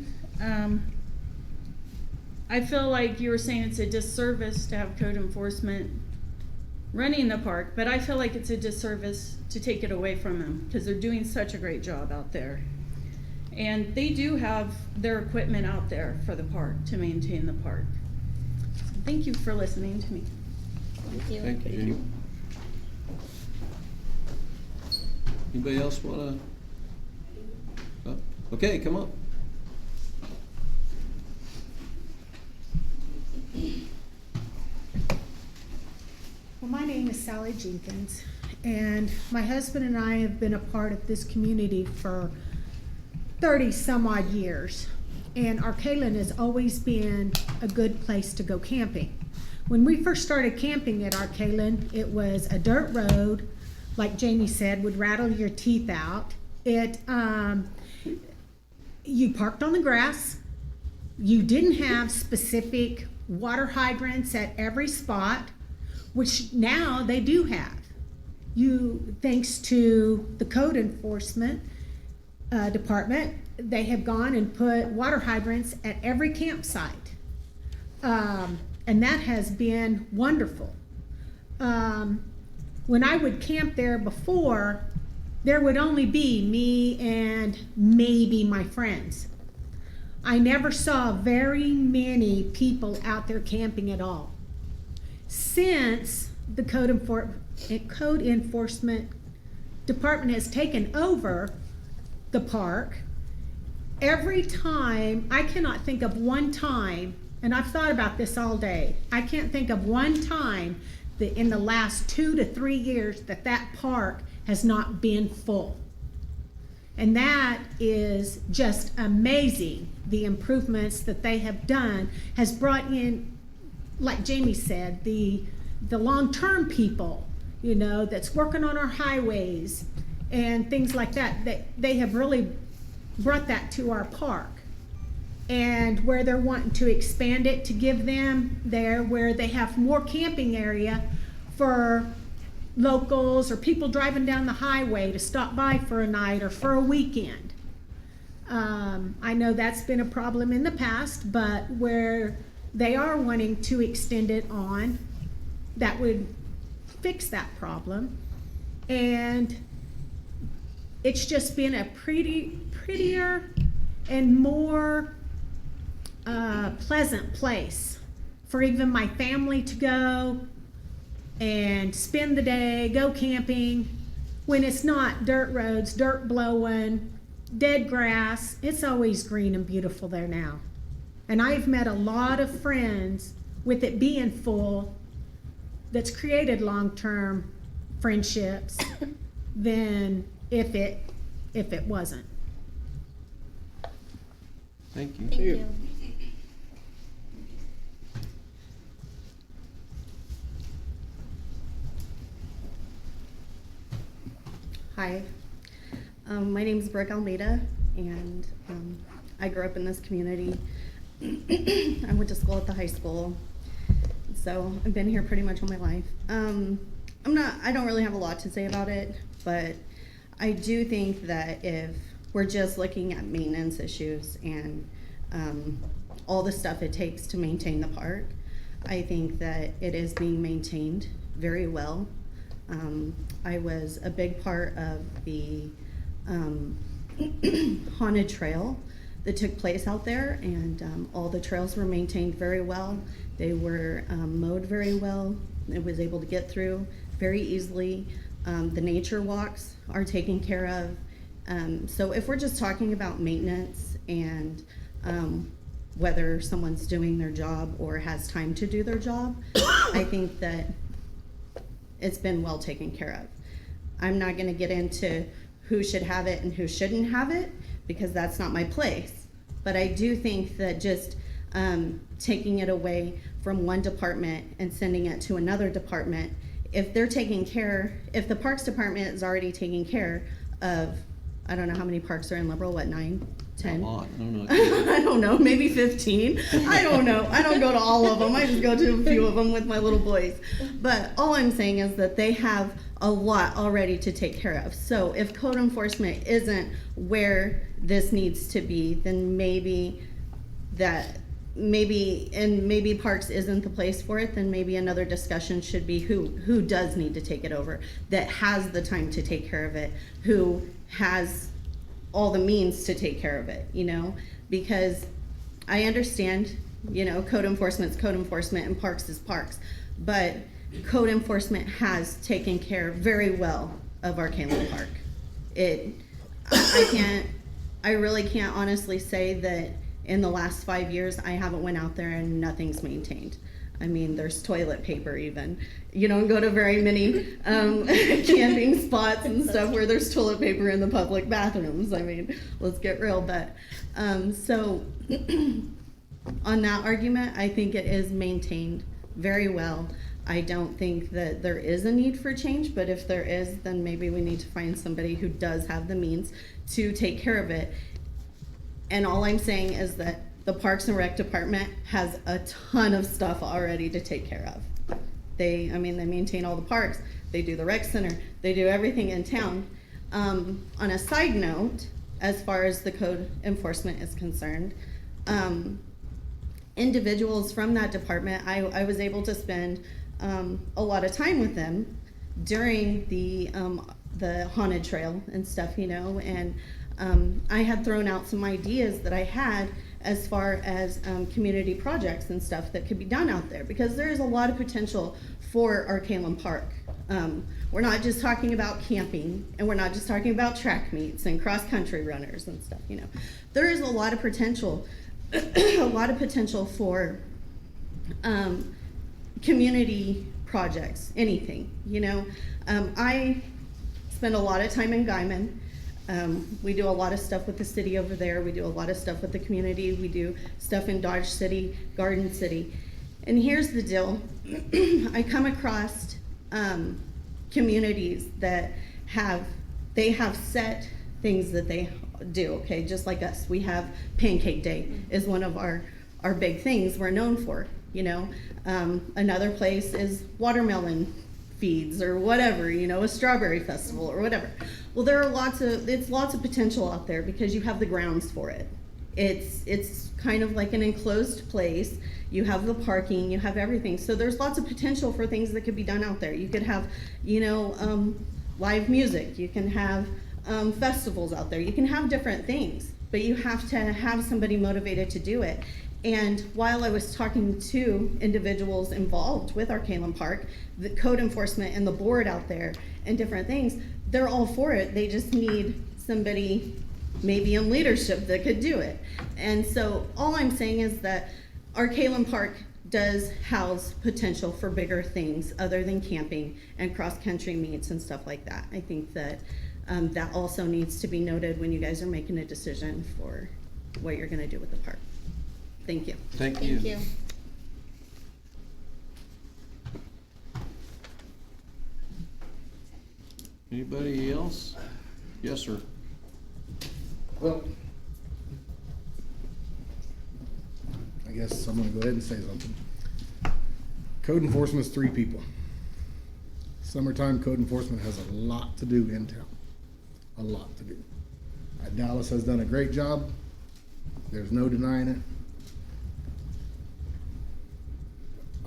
I feel like you were saying it's a disservice to have code enforcement running the park, but I feel like it's a disservice to take it away from them because they're doing such a great job out there. And they do have their equipment out there for the park to maintain the park. So thank you for listening to me. Thank you. Thank you, Jenny. Anybody else wanna? Oh, okay, come on. Well, my name is Sally Jenkins, and my husband and I have been a part of this community for 30 some odd years. And Arkaland has always been a good place to go camping. When we first started camping at Arkaland, it was a dirt road, like Jamie said, would rattle your teeth out. You parked on the grass. You didn't have specific water hydrants at every spot, which now they do have. Thanks to the code enforcement department, they have gone and put water hydrants at every campsite. And that has been wonderful. When I would camp there before, there would only be me and maybe my friends. I never saw very many people out there camping at all. Since the code enforcement department has taken over the park, every time, I cannot think of one time, and I've thought about this all day, I can't think of one time that in the last 2 to 3 years that park has not been full. And that is just amazing. The improvements that they have done has brought in, like Jamie said, the long-term people, you know, that's working on our highways and things like that. They have really brought that to our park. And where they're wanting to expand it to give them there where they have more camping area for locals or people driving down the highway to stop by for a night or for a weekend. I know that's been a problem in the past, but where they are wanting to extend it on, that would fix that problem. And it's just been a prettier and more pleasant place for even my family to go and spend the day, go camping, when it's not dirt roads, dirt blowing, dead grass. It's always green and beautiful there now. And I've met a lot of friends with it being full that's created long-term friendships than if it wasn't. Thank you. Thank you. Hi, my name is Brooke Almeida, and I grew up in this community. I went to school at the high school, so I've been here pretty much all my life. I don't really have a lot to say about it, but I do think that if we're just looking at maintenance issues and all the stuff it takes to maintain the park, I think that it is being maintained very well. I was a big part of the haunted trail that took place out there, and all the trails were maintained very well. They were mowed very well. It was able to get through very easily. The nature walks are taken care of. So if we're just talking about maintenance and whether someone's doing their job or has time to do their job, I think that it's been well taken care of. I'm not going to get into who should have it and who shouldn't have it, because that's not my place. But I do think that just taking it away from one department and sending it to another department, if they're taking care, if the Parks Department is already taking care of, I don't know how many parks are in Liberal, what, 9, 10? A lot. I don't know. I don't know, maybe 15. I don't know. I don't go to all of them. I just go to a few of them with my little boys. But all I'm saying is that they have a lot already to take care of. So if code enforcement isn't where this needs to be, then maybe parks isn't the place for it. Then maybe another discussion should be who does need to take it over, that has the time to take care of it, who has all the means to take care of it, you know, because I understand, you know, code enforcement's code enforcement and parks is parks, but code enforcement has taken care very well of our Kalen Park. I really can't honestly say that in the last 5 years I haven't went out there and nothing's maintained. I mean, there's toilet paper even. You don't go to very many camping spots and stuff where there's toilet paper in the public bathrooms. I mean, let's get real. But so on that argument, I think it is maintained very well. I don't think that there is a need for change, but if there is, then maybe we need to find somebody who does have the means to take care of it. And all I'm saying is that the Parks and Rec department has a ton of stuff already to take care of. They maintain all the parks, they do the rec center, they do everything in town. On a side note, as far as the code enforcement is concerned, individuals from that department, I was able to spend a lot of time with them during the haunted trail and stuff, and I had thrown out some ideas that I had as far as community projects and stuff that could be done out there, because there is a lot of potential for our Kalem Park. We're not just talking about camping, and we're not just talking about track meets and cross-country runners and stuff, There is a lot of potential, for community projects, anything, I spend a lot of time in Guyman. We do a lot of stuff with the city over there. We do a lot of stuff with the community. We do stuff in Dodge City, Garden City. And here's the deal. I come across communities that have set things that they do, okay, just like us. We have Pancake Day is one of our big things we're known for, Another place is watermelon feeds or whatever, a strawberry festival or whatever. Well, there are lots of potential out there because you have the grounds for it. It's kind of like an enclosed place. You have the parking, you have everything. So there's lots of potential for things that could be done out there. You could have, live music. You can have festivals out there. You can have different things, but you have to have somebody motivated to do it. And while I was talking to individuals involved with our Kalem Park, the code enforcement and the board out there and different things, they're all for it. They just need somebody maybe in leadership that could do it. And so all I'm saying is that our Kalem Park does house potential for bigger things other than camping and cross-country meets and stuff like that. I think that that also needs to be noted when you guys are making a decision for what you're gonna do with the park. Thank you. Thank you. Thank you. Anybody else? Yes, sir. Well, I guess I'm gonna go ahead and say something. Code enforcement is 3 people. Summertime code enforcement has a lot to do in town. A lot to do. Dallas has done a great job. There's no denying it.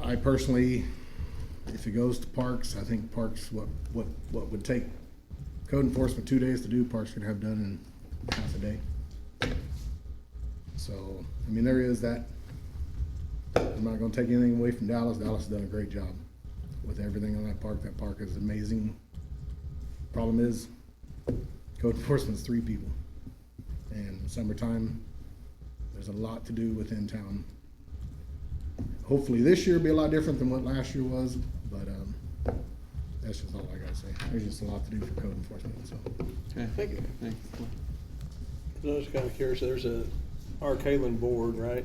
I personally, if it goes to parks, I think parks, what would take code enforcement 2 days to do, parks can have done in half a day. So, there is that. I'm not gonna take anything away from Dallas. Dallas has done a great job with everything on that park. That park is amazing. Problem is, code enforcement is 3 people. And summertime, there's a lot to do within town. Hopefully this year will be a lot different than what last year was, but that's just all I gotta say. There's just a lot to do for code enforcement, so. Okay. Thank you. I was kind of curious, there's our Kalem board, right?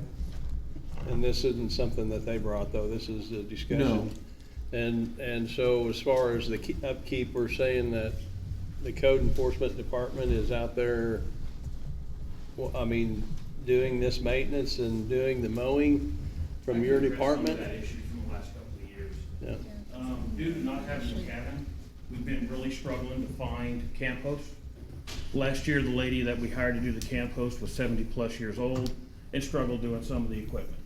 And this isn't something that they brought, though, this is a discussion. No. And so as far as the upkeep, we're saying that the code enforcement department is out there, doing this maintenance and doing the mowing from your department? That issue from the last couple of years. Yeah. Due to not having a cabin, we've been really struggling to find camp hosts. Last year, the lady that we hired to do the camp host was 70+ years old and struggled doing some of the equipment.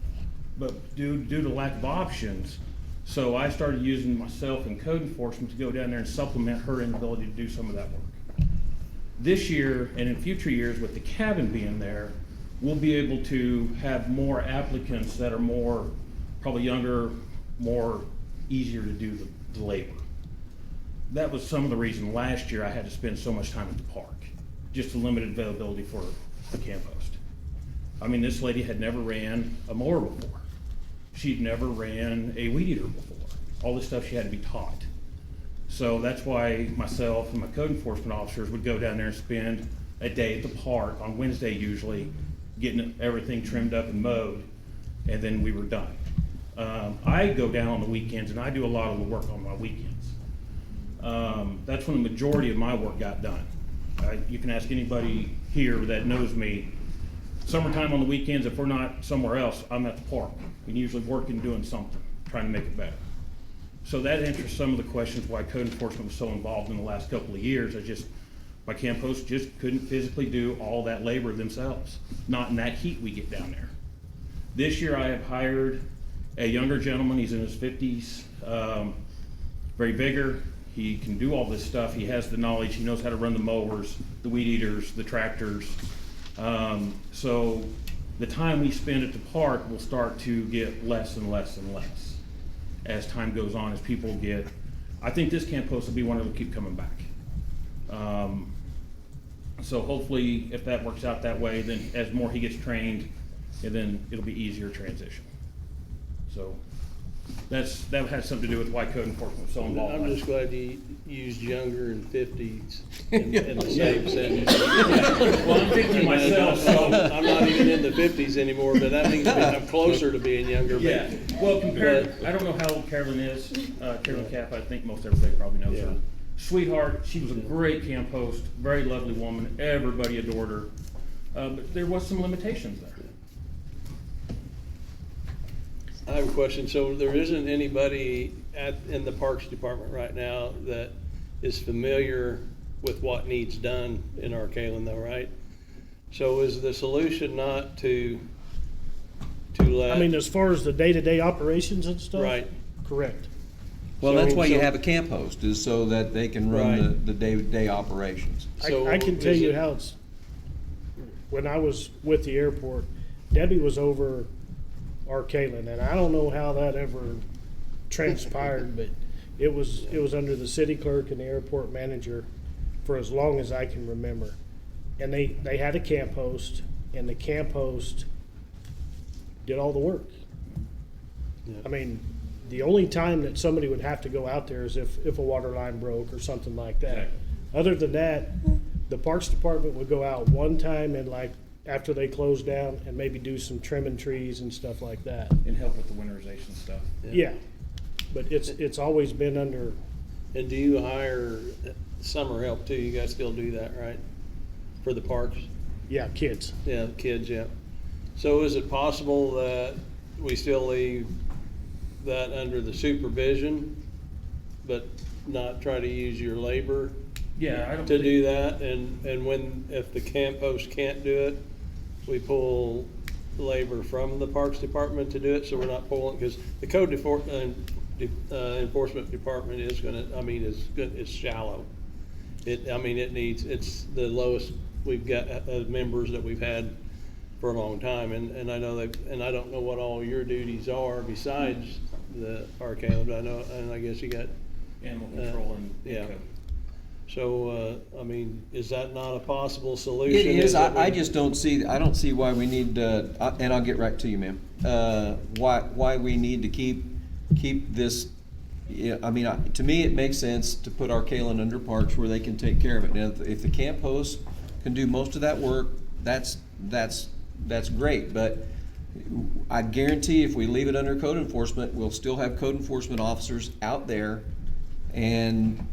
But due to lack of options, so I started using myself and code enforcement to go down there and supplement her inability to do some of that work. This year and in future years, with the cabin being there, we'll be able to have more applicants that are more, probably younger, more easier to do the labor. That was some of the reason last year I had to spend so much time at the park, just the limited availability for the camp host. This lady had never ran a mower before. She'd never ran a weed eater before. All this stuff she had to be taught. So that's why myself and my code enforcement officers would go down there and spend a day at the park on Wednesday usually, getting everything trimmed up and mowed, and then we were done. I go down on the weekends and I do a lot of the work on my weekends. That's when the majority of my work got done. You can ask anybody here that knows me. Summertime on the weekends, if we're not somewhere else, I'm at the park. We're usually working, doing something, trying to make it better. So that answers some of the questions why code enforcement was so involved in the last couple of years. My camp hosts just couldn't physically do all that labor themselves, not in that heat we get down there. This year I have hired a younger gentleman, he's in his 50s, very bigger. He can do all this stuff. He has the knowledge. He knows how to run the mowers, the weed eaters, the tractors. So the time we spend at the park will start to get less and less and less as time goes on, as people get, I think this camp host will be one that will keep coming back. So hopefully if that works out that way, then as more he gets trained, and then it'll be easier transition. So that has something to do with why code enforcement was so involved. I'm just glad you used younger and 50s in the same sentence. Well, I'm 50 myself, so. I'm not even in the 50s anymore, but that means I'm closer to being younger. Yeah, well, I don't know how old Carolyn is, Carolyn Cap, I think most everybody probably knows her. Sweetheart, she was a great camp host, very lovely woman, everybody adored her, but there was some limitations there. I have a question. So there isn't anybody in the Parks Department right now that is familiar with what needs done in Arcalon though, right? So is the solution not to let? I mean, as far as the day-to-day operations and stuff? Right. Correct. Well, that's why you have a camp host, is so that they can run the day-to-day operations. I can tell you how it's, when I was with the airport, Debbie was over Arcalon, and I don't know how that ever transpired, but it was under the city clerk and the airport manager for as long as I can remember. And they had a camp host, and the camp host did all the work. Yeah. I mean, the only time that somebody would have to go out there is if a water line broke or something like that. Exactly. Other than that, the Parks Department would go out one time and like after they closed down and maybe do some trimming trees and stuff like that. And help with the winterization stuff. Yeah, but it's always been under. And do you hire summer help too? You guys still do that, right? For the parks? Yeah, kids. Yeah, kids, yeah. So is it possible that we still leave that under the supervision, but not try to use your labor? Yeah, I don't to do that, and if the camp host can't do it, we pull labor from the Parks Department to do it, so we're not pulling, because the code enforcement department is gonna, I mean, it's shallow. It's the lowest we've got members that we've had for a long time, and I know and I don't know what all your duties are besides the Arcalon, but I know, and I guess you got animal control and yeah. So, I mean, is that not a possible solution? It is. I just don't see why we need, and I'll get right to you, ma'am. Why we need to keep this, I mean, to me, it makes sense to put Arcalon under parks where they can take care of it. Now, if the camp host can do most of that work, that's great, but I guarantee if we leave it under code enforcement, we'll still have code enforcement officers out there, and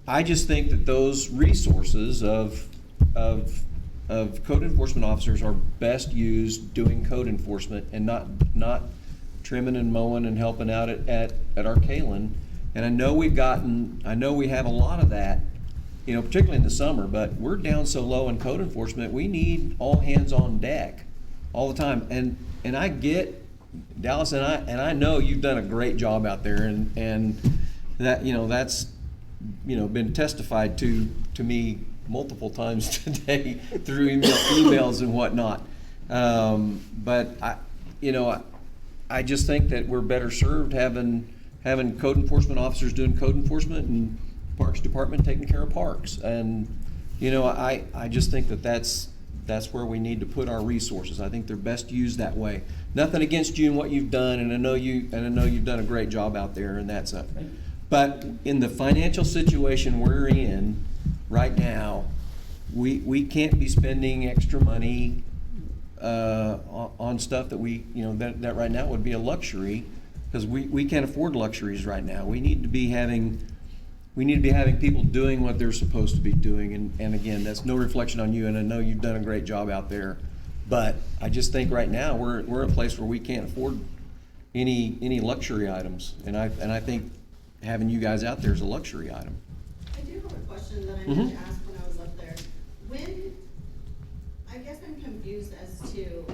I just think that those resources of code enforcement officers are best used doing code enforcement and not trimming and mowing and helping out at Arcalon. And I know we have a lot of that, particularly in the summer, but we're down so low in code enforcement, we need all hands on deck all the time. And I get Dallas, and I know you've done a great job out there, and that that's been testified to me multiple times today through emails and whatnot. But I just think that we're better served having code enforcement officers doing code enforcement and Parks Department taking care of parks. And I just think that's where we need to put our resources. I think they're best used that way. Nothing against you and what you've done, and I know you've done a great job out there, and that's up. But in the financial situation we're in right now, we can't be spending extra money on stuff that that right now would be a luxury, because we can't afford luxuries right now. We need to be having we need to be having people doing what they're supposed to be doing, and again, that's no reflection on you, and I know you've done a great job out there, but I just think right now, we're at a place where we can't afford any luxury items, and I think having you guys out there is a luxury item. I do have a question that I Mhm. meant to ask when I was up there. I guess I'm confused as to,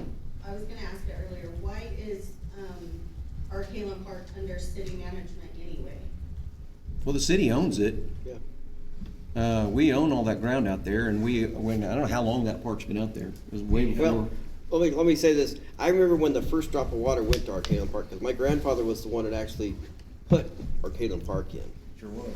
I was gonna ask it earlier, why is, our Kalen Park under city management anyway? Well, the city owns it. Yeah. We own all that ground out there, and I don't know how long that park's been out there. It was way before. Well, let me say this. I remember when the first drop of water went to Arcadum Park, because my grandfather was the one that actually put Arcadum Park in. Sure was.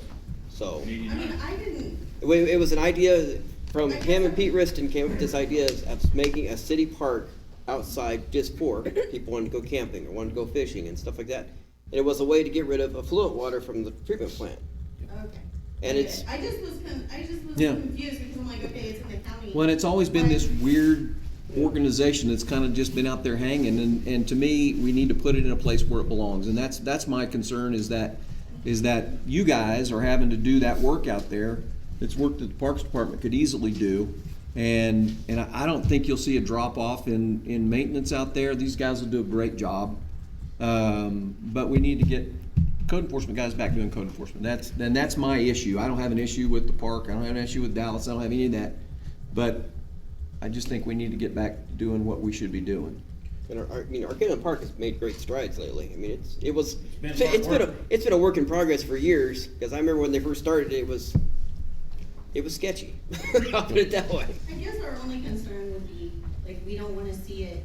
So, I mean, I didn't, it was an idea from him and Pete Riston came up with this idea of making a city park outside just for people wanting to go camping or wanted to go fishing and stuff like that. And it was a way to get rid of affluent water from the treatment plant. okay. And it's, I just was Yeah. confused because I'm like, okay, it's in the county. Well, and it's always been this weird organization that's kind of just been out there hanging, and to me, we need to put it in a place where it belongs, and that's my concern, is that you guys are having to do that work out there. It's work that the Parks Department could easily do, and I don't think you'll see a drop off in maintenance out there. These guys will do a great job, but we need to get code enforcement guys back doing code enforcement. That's my issue. I don't have an issue with the park. I don't have an issue with Dallas. I don't have any of that, but I just think we need to get back to doing what we should be doing. and Arcadum Park has made great strides lately. I mean, it's been a work in progress for years, because I remember when they first started, it was sketchy. I'll put it that way. I guess our only concern would be, like, we don't wanna see it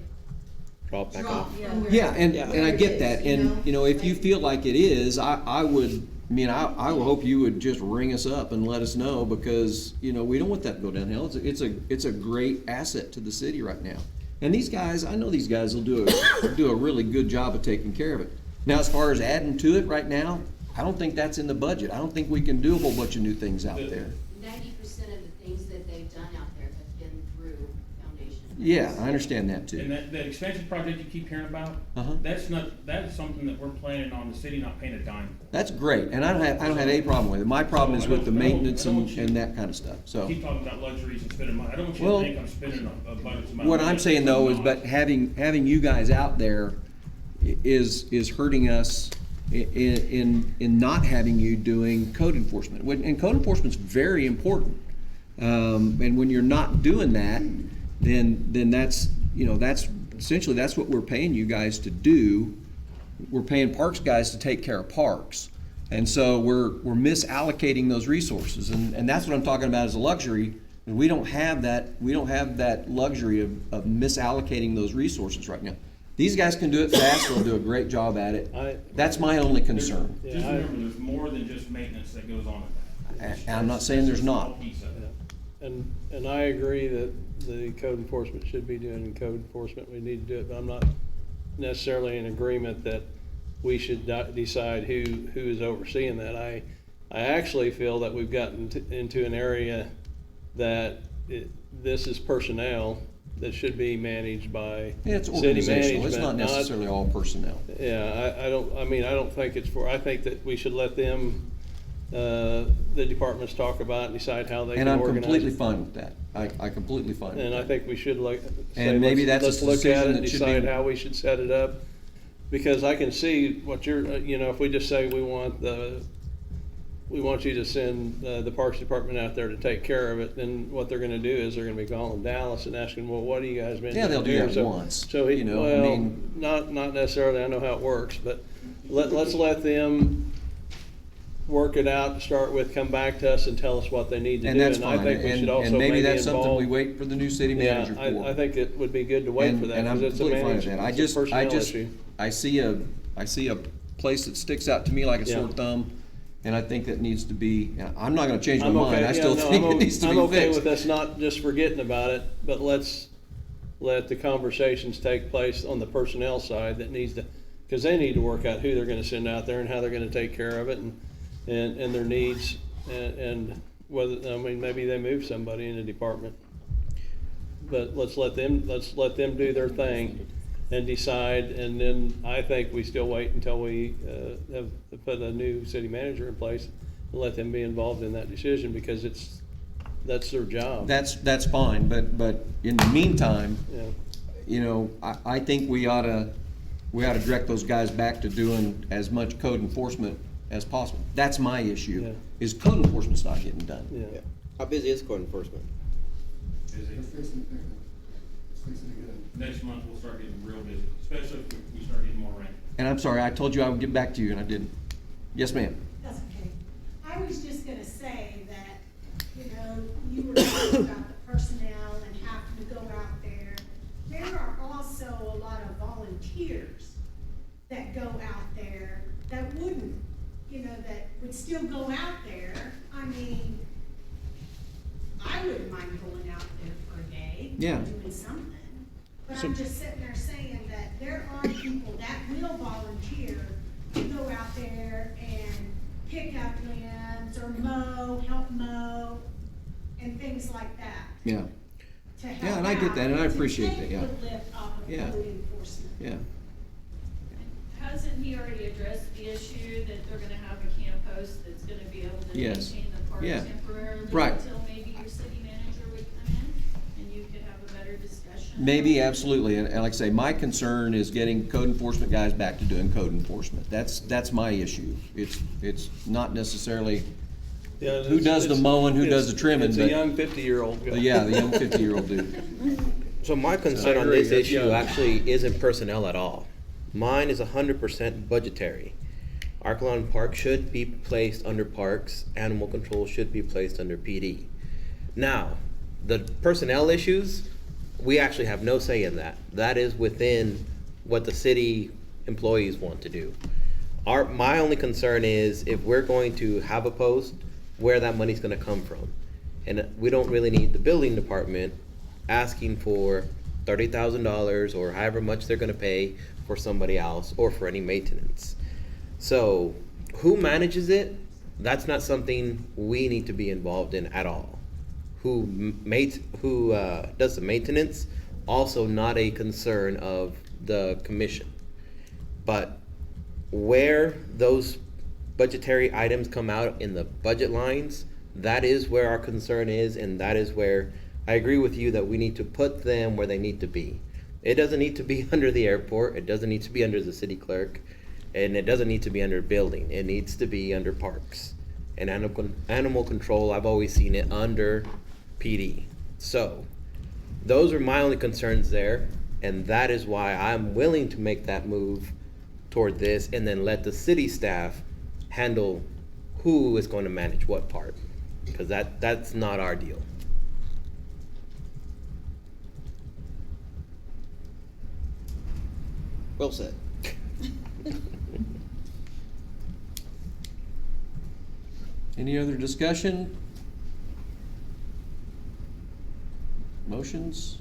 Drop back drop off. from where. Yeah, and where I it get is, that, and, if you feel like it is, I would hope you would just ring us up and let us know, because, we don't want that to go downhill. It's a great asset to the city right now. And these guys, I know these guys will do a really good job of taking care of it. Now, as far as adding to it right now, I don't think that's in the budget. I don't think we can do a whole bunch of new things out there. 90% of the things that they've done out there have been through foundation. Yeah, I understand that And too. that expansion project you keep hearing about, Uh-huh. that is something that we're planning on the city not paying a dime for. That's great, and I don't have any problem with it. My problem is with the maintenance I don't want you- and that kind of stuff, so. Keep talking about luxuries and spending money. I don't want you Well, to think I'm spending a bunch of money. What I'm saying though is, but having you guys out there is hurting us in not having you doing code enforcement. And code enforcement's very important. And when you're not doing that, then that's essentially that's what we're paying you guys to do. We're paying parks guys to take care of parks. And so we're misallocating those resources. And that's what I'm talking about as a luxury. And we don't have that luxury of misallocating those resources right now. These guys can do it fast, they'll do a great job at it. That's my only concern. Just remember, there's more than just maintenance that goes on in that. And I'm not saying there's not. Piece of it. And I agree that the code enforcement should be doing code enforcement. We need to do it, but I'm not necessarily in agreement that we should decide who is overseeing that. I actually feel that we've gotten into an area that this is personnel that should be managed by It's city organizational, management. it's not necessarily all personnel. Yeah, I don't think it's I think that we should let them, the departments talk about and decide how they And can I'm organize. completely fine with that. I completely fine with that. And I think we should And maybe that's a let's look at decision it and that should be- decide how we should set it up. Because I can see what you're, if we just say we want you to send the Parks Department out there to take care of it, then what they're gonna do is they're gonna be calling Dallas and asking, well, what do you guys been doing? Yeah, they'll do here? that So- once, So, you know, I well, mean- not necessarily, I know how it works, but let's let them work it out to start with, come back to us and tell us what they need to And do. that's I fine, think we should and also maybe maybe that's something we involve- wait for the new city manager for. I think it would be good to wait for that, And I'm because it's a completely fine with management, that. it's a personnel issue. I see a place that sticks out to me like a sore thumb, and I think that needs to be, I'm not gonna change my mind, I still think it needs to be I'm okay fixed. with us not just forgetting about it, but let's let the conversations take place on the personnel side that needs to, because they need to work out who they're gonna send out there and how they're gonna take care of it and their needs and whether, maybe they move somebody in the department. But let's let them do their thing and decide, and then I think we still wait until we have put a new city manager in place let them be involved in that decision because that's their job. That's fine, but in the meantime, Yeah. you know, I think we ought to direct those guys back to doing as much code enforcement as possible. That's my issue, Yeah. is code enforcement's not getting done. Yeah. How busy is code enforcement? Next month, we'll start getting real busy, especially if we start getting more rain. And I'm sorry, I told you I would get back to you, and I didn't. Yes, ma'am. That's okay. I was just gonna say that, you know, you were talking about the personnel and having to go out there. There are also a lot of volunteers that go out there that wouldn't, you know, that would still go out there. I mean, I wouldn't mind going out there for a day. Yeah. Doing something. But I'm just sitting there saying that there are people that will volunteer to go out there and pick up limbs or help mow, and things like that. Yeah. To help Yeah, and I get that, and I out, to appreciate take that, yeah. the lift off of Yeah. code enforcement. Yeah. Hasn't he already addressed the issue that they're gonna have a camp post that's gonna be able to Yes. maintain the park Yeah. temporarily Right. until maybe your city manager would come in and you could have a better discussion? Maybe, absolutely, and like I say, my concern is getting code enforcement guys back to doing code enforcement. That's my issue. It's not necessarily Yeah, who does the mowing, who does the trimming, It's but. a young 50-year-old guy. Yeah, the young 50-year-old dude. So my concern I on agree, this that's issue young. actually isn't personnel at all. Mine is 100% budgetary. Archelon Park should be placed under Parks, Animal Control should be placed under PD. Now, the personnel issues, we actually have no say in that. That is within what the city employees want to do. My only concern is if we're going to have a post, where that money's gonna come from. And we don't really need the building department asking for $30,000 or however much they're gonna pay for somebody else or for any maintenance. So who manages it? That's not something we need to be involved in at all. Who does the maintenance? Also not a concern of the commission. But where those budgetary items come out in the budget lines, that is where our concern is, and that is where I agree with you that we need to put them where they need to be. It doesn't need to be under the airport, it doesn't need to be under the city clerk, and it doesn't need to be under building. It needs to be under parks. And animal control, I've always seen it under PD. So, those are my only concerns there, and that is why I'm willing to make that move toward this, and then let the city staff handle who is going to manage what part, because that's not our deal. Well said. Any other discussion? Motions?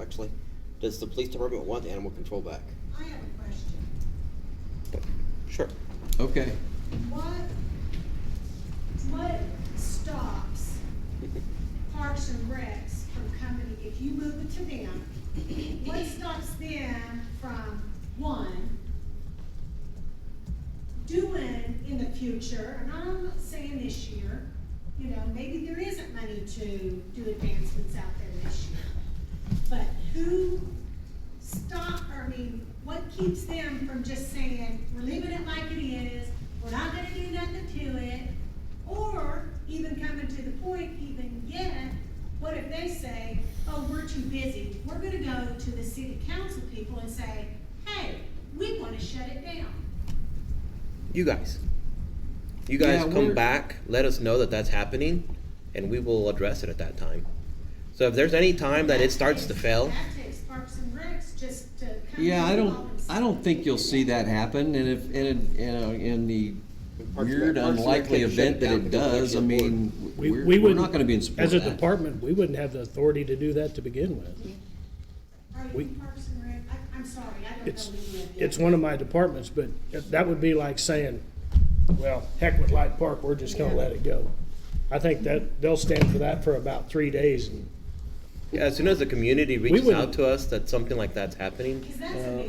Actually, does the police department want animal control back? I have a question. Sure. Okay. What stops Parks and Recs from coming, if you move it to them, what stops them from, one, doing in the future, and I'm not saying this year, you know, maybe there isn't money to do advancements out there this year, but what keeps them from just saying, we're leaving it like it is, we're not gonna do nothing to it, or even coming to the point even yet, what if they say, oh, we're too busy, we're gonna go to the city council people and say, hey, we wanna shut it down. You guys come we're- back, let us know that that's happening, and we will address it at that time. So if there's any time that it starts to fail, That takes Parks and Recs just to come. Yeah, in and I don't think you'll see that happen, and if, in the weird Parks and Rec unlikely can't shut event it that down it because it's does, I actually a mean, We we're wouldn't- not gonna be in support As of a that. department, we wouldn't have the authority to do that to begin with. Are We- you Parks and Rec? I'm sorry, I don't It's, know any of the it's one of my departments, but that would be like saying, well, heck with Light Park, we're just gonna let it go. I think that they'll stand for that for about 3 days and Yeah, as soon as the community reaches wouldn't- out to us that something like that's happening,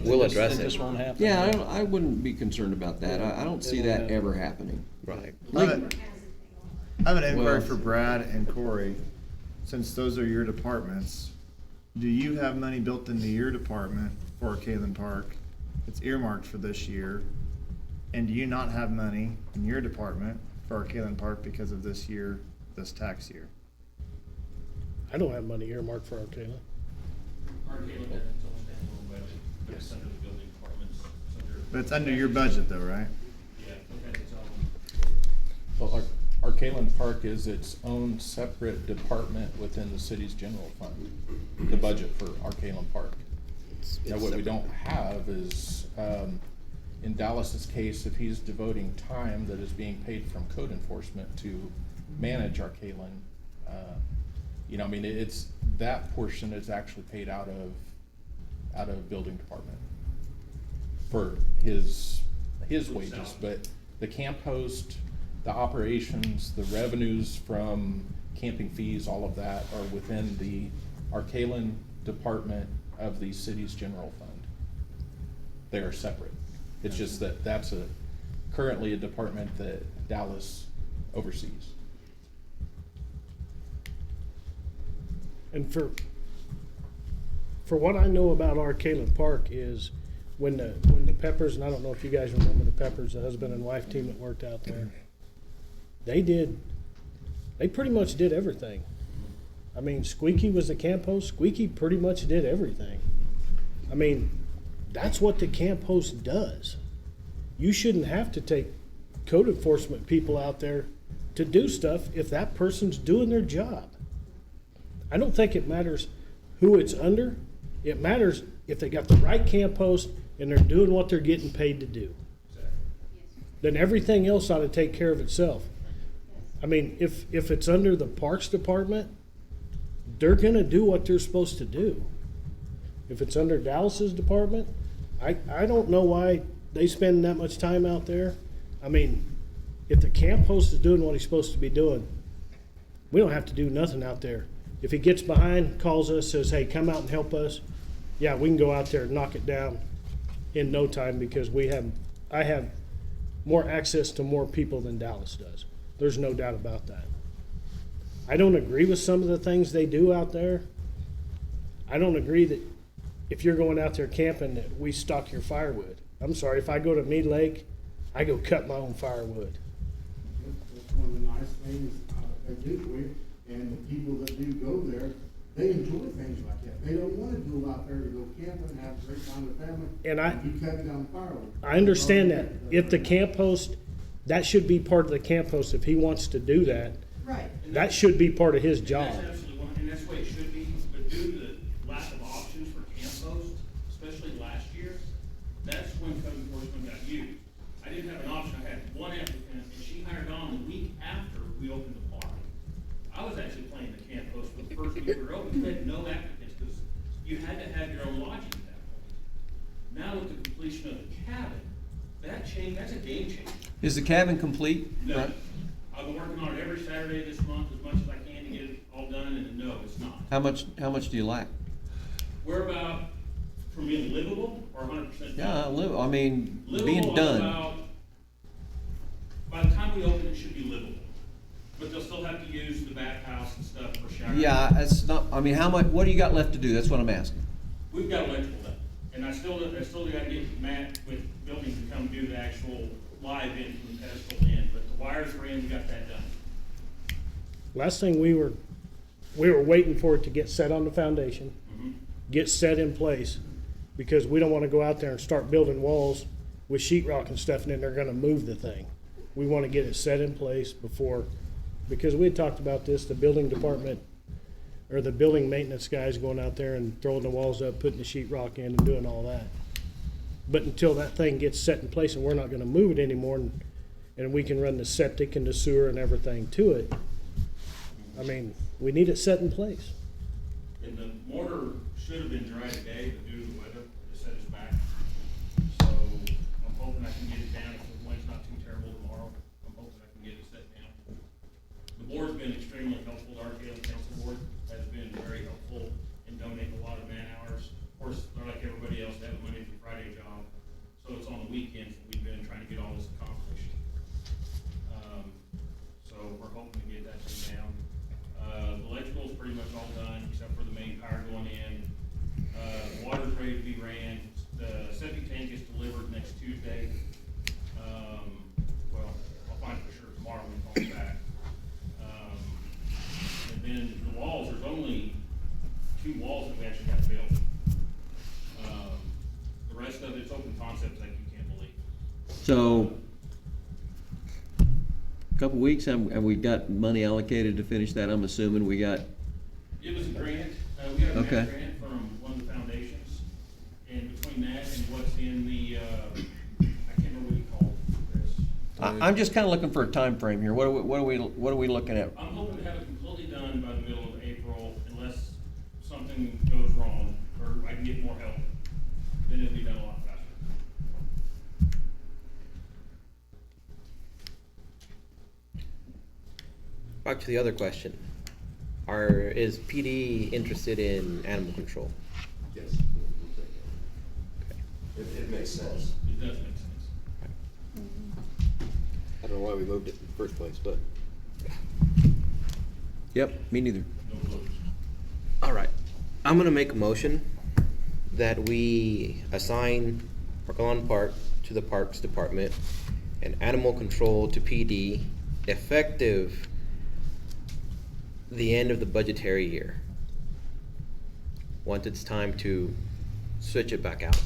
we'll That address this it. won't happen. Yeah, I wouldn't be concerned about that. I don't see that ever happening. Right. I have an inquiry Well- for Brad and Corey. Since those are your departments, do you have money built into your department for Kalen Park? It's earmarked for this year. And do you not have money in your department for Kalen Park because of this year, this tax year? I don't have money earmarked for Arcana. Arcana has its own standalone budget, but it's under the building department's, it's under. But it's under your budget though, right? Yeah, it has its own. Well, Arcalen Park is its own separate department within the city's general fund, the budget for Arcalen Park. Now, what we don't have is, in Dallas's case, if he's devoting time that is being paid from code enforcement to manage Arcalen, you know, I mean, it's, that portion is actually paid out of building department for his wages, but the camp host, the operations, the revenues from camping fees, all of that are within the Arcalen department of the city's general fund. They are separate. It's just that that's currently a department that Dallas oversees. And for what I know about Arcalen Park is when the Peppers, and I don't know if you guys remember the Peppers, the husband and wife team that worked out there, they pretty much did everything. I mean, Squeaky was the camp host. Squeaky pretty much did everything. I mean, that's what the camp host does. You shouldn't have to take code enforcement people out there to do stuff if that person's doing their job. I don't think it matters who it's under. It matters if they got the right camp host and they're doing what they're getting paid to do. Then everything else ought to take care of itself. I mean, if it's under the Parks Department, they're gonna do what they're supposed to do. If it's under Dallas's department, I don't know why they spend that much time out there. I mean, if the camp host is doing what he's supposed to be doing, we don't have to do nothing out there. If he gets behind, calls us, says, hey, come out and help us, yeah, we can go out there and knock it down in no time because I have more access to more people than Dallas does. There's no doubt about that. I don't agree with some of the things they do out there. I don't agree that if you're going out there camping that we stock your firewood. I'm sorry, if I go to Mead Lake, I go cut my own firewood. That's one of the nice things that do it, and the people that do go there, they enjoy things like that. They don't want to go out there to go camping and have a great time with family. And be cutting down firewood. I understand that. If the camp host, that should be part of the camp host. If he wants to do that, Right. that should be part of his job. That's absolutely one, and that's the way it should be, but due to the lack of options for camp hosts, especially last year, that's when code enforcement got used. I didn't have an option, I had one applicant, and she hired on the week after we opened the park. I was actually playing the camp host for the first week we were open, we had no applicants, because you had to have your own lodging at that point. Now with the completion of the cabin, that change, that's a game changer. Is the cabin complete? No. Right. I've been working on it every Saturday this month as much as I can to get it all done, and no, it's not. How much do you lack? We're about, from being livable or 100% done? Yeah, I mean, Livable, being I'm done. about, by the time we open, it should be livable. But they'll still have to use the bathhouse and stuff for showering. Yeah, it's not, I mean, how much, what do you got left to do? That's what I'm asking. We've got electrical done, and I still gotta get Matt with buildings to come do the actual live in from the pedestal in, but the wires are in, we got that done. Last thing we were waiting for it to get set on the foundation, get set in place, because we don't want to go out there and start building walls with sheetrock and stuff, and then they're going to move the thing. We want to get it set in place before, because we had talked about this, the building department or the building maintenance guys going out there and throwing the walls up, putting the sheetrock in, and doing all that. But until that thing gets set in place and we're not going to move it anymore, and we can run the septic and the sewer and everything to it, I mean, we need it set in place. And the mortar should have been dry today, but due to the weather, it set us back. So I'm hoping I can get it down, if the wind's not too terrible tomorrow, I'm hoping I can get it set down. The board's been extremely helpful, our Gale Council board has been very helpful So, couple weeks, have we got money allocated to finish that? I'm assuming we got, It was a grant, we got a Okay. match grant from one of the foundations, and between that and what's in the, I can't remember what you call it, Chris. I'm just kinda looking for a time frame here. What are we looking at? I'm hoping to have it completely done by the middle of April, unless something goes wrong, or I can get more help, then it'll be done a lot faster. Back to the other question. Is PD interested in animal control? Yes. It makes sense. It does make sense. I don't know why we moved it in the first place, but Yep, me neither. No clue. All right. I'm gonna make a motion that we assign Arcalan Park to the Parks Department and animal control to PD effective the end of the budgetary year. Once it's time to switch it back out.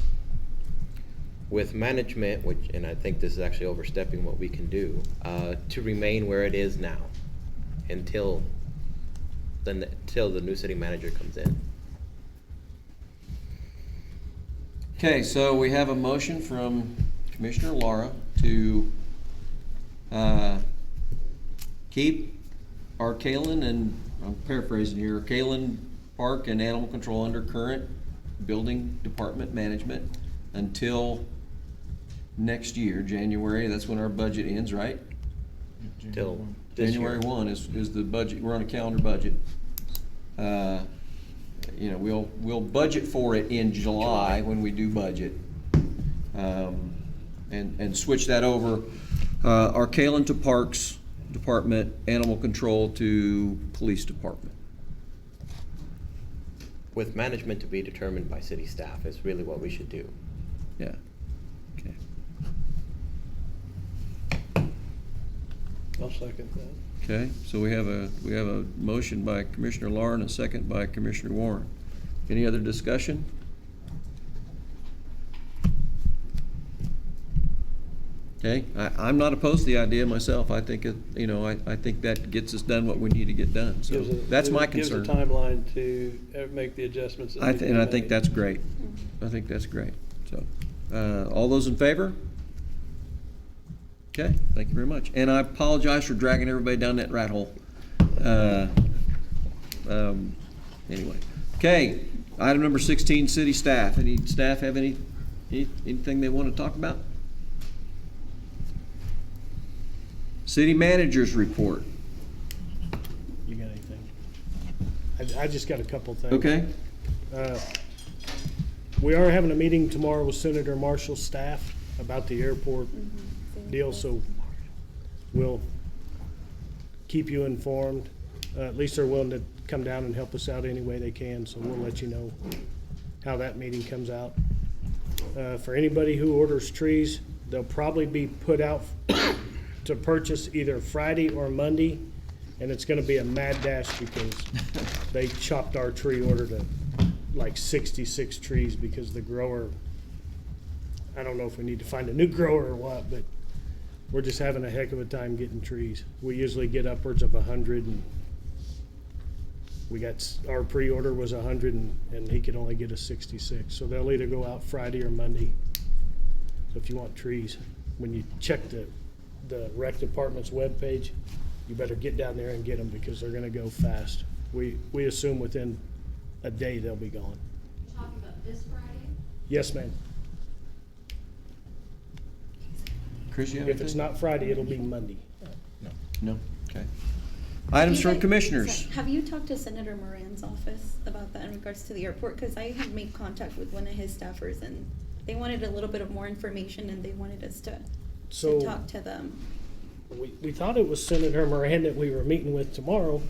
With management, which, and I think this is actually overstepping what we can do, to remain where it is now until the new city manager comes in. Okay, so we have a motion from Commissioner Lara to keep Arcalan and, I'm paraphrasing here, Arcalan Park and Animal Control under current building department management until next year, January. That's when our budget ends, right? Till this January year. 1 is the budget. We're on a calendar budget. You know, we'll budget for it in July when we do budget. And switch that over. Arcalan to Parks Department, Animal Control to Police Department. With management to be determined by city staff is really what we should do. Yeah. Okay. I'll second that. Okay, so we have a motion by Commissioner Lara and a second by Commissioner Warren. Any other discussion? Okay, I'm not opposed to the idea myself. I think I think that gets us done what we need to get done. So that's my concern. Gives a timeline to make the adjustments. That need to be And I think made. that's great. I think that's great. So, all those in favor? Okay, thank you very much. And I apologize for dragging everybody down that rat hole. Anyway, okay, item number 16, city staff. Any staff have anything they want to talk about? City managers report. You got anything? I just got a couple things. Okay, We are having a meeting tomorrow with Senator Marshall's staff about the airport deal, so we'll keep you informed. At least they're willing to come down and help us out any way they can, so we'll let you know how that meeting comes out. For anybody who orders trees, they'll probably be put out to purchase either Friday or Monday, and it's gonna be a mad dash because they chopped our tree order to like 66 trees because the grower, I don't know if we need to find a new grower or what, but we're just having a heck of a time getting trees. We usually get upwards of 100, and our pre-order was 100, and he could only get us 66. So they'll either go out Friday or Monday. So if you want trees, when you check the rec department's webpage, you better get down there and get them because they're gonna go fast. We assume within a day they'll be gone. You're talking about this Friday? Yes, ma'am. Chris, you have If it's anything? not Friday, it'll be Monday. No? Okay. Items You from guys- commissioners. sorry, have you talked to Senator Moran's office about that in regards to the airport? Because I have made contact with one of his staffers and they wanted a little bit of more information and they wanted us to So- talk to them. We thought it was Senator Moran that we were meeting with tomorrow,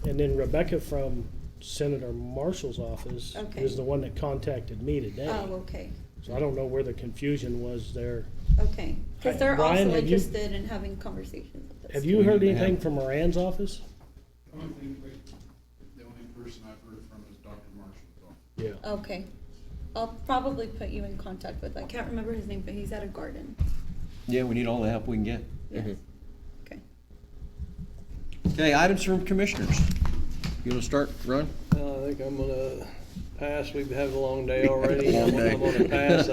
and then Rebecca from Senator Marshall's office Okay. is the one that contacted me today. Oh, okay, So I don't know where the confusion was there. okay. Because they're Brian, also have you- interested in having conversations with us. Have you heard anything from Moran's office? The only person I've heard from is Dr. Marshall. Yeah. Okay. I'll probably put you in contact with, I can't remember his name, but he's at a garden. Yeah, we need all the help we can get. Mhm. Okay. Okay, items from commissioners. You wanna start, Ron? I think I'm gonna pass. We've had a long day already. Long day. I'm gonna pass.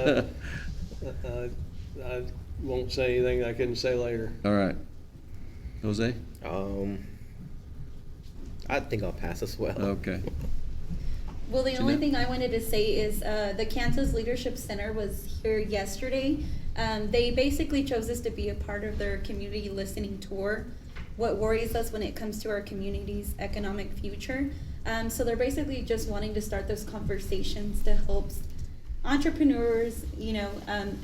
I won't say anything I couldn't say later. All right. Jose? I think I'll pass as well. Okay. Well, the only Jeanette? thing I wanted to say is the Kansas Leadership Center was here yesterday. They basically chose us to be a part of their community listening tour. What worries us when it comes to our community's economic future. So they're basically just wanting to start those conversations to help entrepreneurs,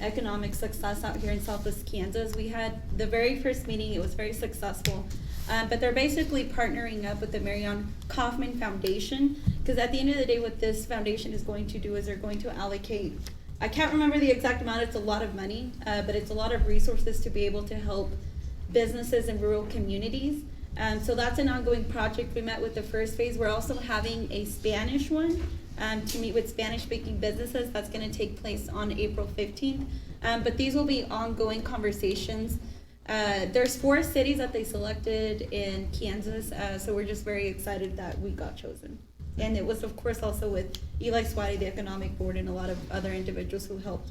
economic success out here in Southwest Kansas. We had the very first meeting, it was very successful. But they're basically partnering up with the Marion Kaufman Foundation, because at the end of the day, what this foundation is going to do is they're going to allocate, I can't remember the exact amount, it's a lot of money, but it's a lot of resources to be able to help businesses in rural communities. So that's an ongoing project. We met with the first phase. We're also having a Spanish one to meet with Spanish-speaking businesses. That's going to take place on April 15th. But these will be ongoing conversations. There's 4 cities that they selected in Kansas, so we're just very excited that we got chosen. And it was, of course, also with Eli Swati, the Economic Board, and a lot of other individuals who helped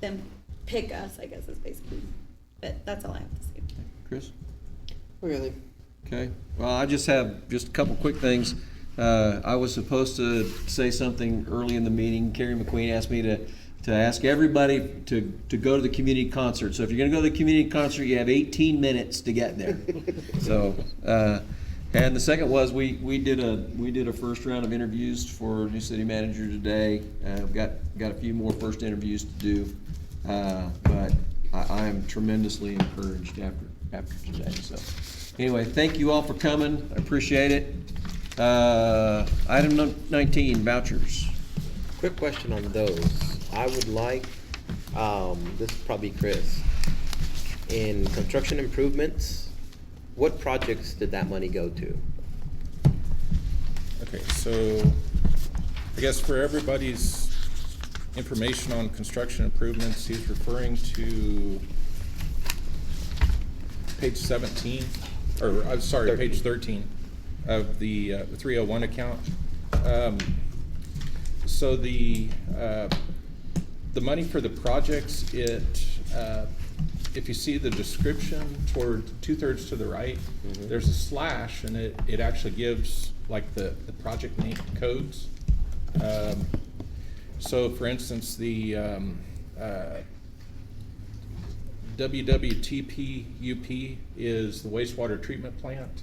them pick us, I guess, is basically. But that's all I have to say. Chris? Okay. Okay, well, I just have just a couple quick things. I was supposed to say something early in the meeting. Carrie McQueen asked me to ask everybody to go to the community concert. So if you're gonna go to the community concert, you have 18 minutes to get there. So, and the second was, we did a first round of interviews for new city manager today. We've got a few more first interviews to do. But I am tremendously encouraged after today, so. Anyway, thank you all for coming, I appreciate it. Item 19, vouchers. Quick question on those. I would like, this is probably Chris, in construction improvements, what projects did that money go to? Okay, so I guess for everybody's information on construction improvements, he's referring to page 17, or I'm sorry, 13. page 13 of the 301 account. So the money for the projects, if you see the description toward 2/3 to the right, there's a slash, and it actually gives like the project name codes. So for instance, the WWTP-UP is the wastewater treatment plant.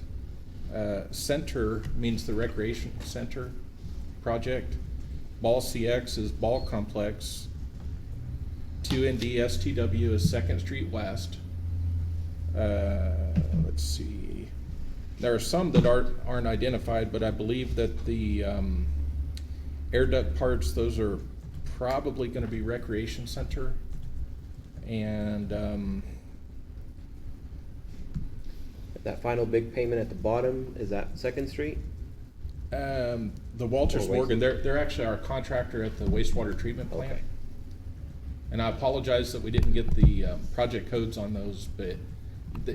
Center means the recreation center project. Ball CX is ball complex. 2ND-STW is 2nd Street West. Let's see. There are some that aren't identified, but I believe that the air duct parts, those are probably going to be recreation center. And That final big payment at the bottom, is that 2nd Street? the Walters Or waste- Morgan, they're actually our contractor at the wastewater treatment plant. Okay. And I apologize that we didn't get the project codes on those, but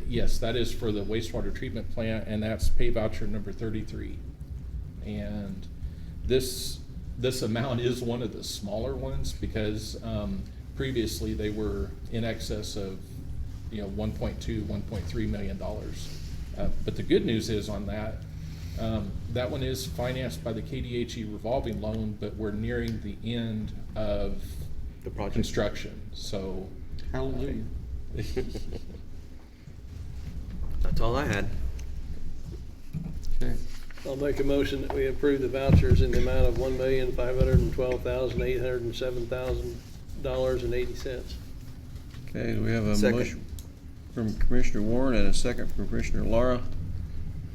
yes, that is for the wastewater treatment plant, and that's pay voucher number 33. And this amount is one of the smaller ones because previously they were in excess of $1.2, $1.3 million. But the good news is on that, that one is financed by the KDHE revolving loan, but we're nearing the end of The project. construction, so. Hallelujah. That's all I had. Okay. I'll make a motion that we approve the vouchers in the amount of $1,512,807,000.80. Okay, do we have a Second. motion from Commissioner Warren and a second from Commissioner Lara?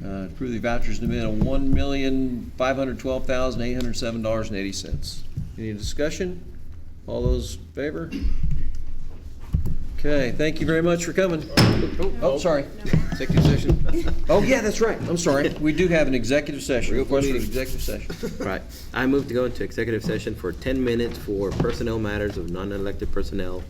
Approve the vouchers in the amount of $1,512,807.80. Any discussion? All those in favor? Okay, thank you very much for coming. Oh, sorry. Executive session? Oh, yeah, that's right. I'm sorry. We do have an executive session. Reopen Request for meeting. executive session. Right. I move to go into executive session for 10 minutes for personnel matters of non-elected personnel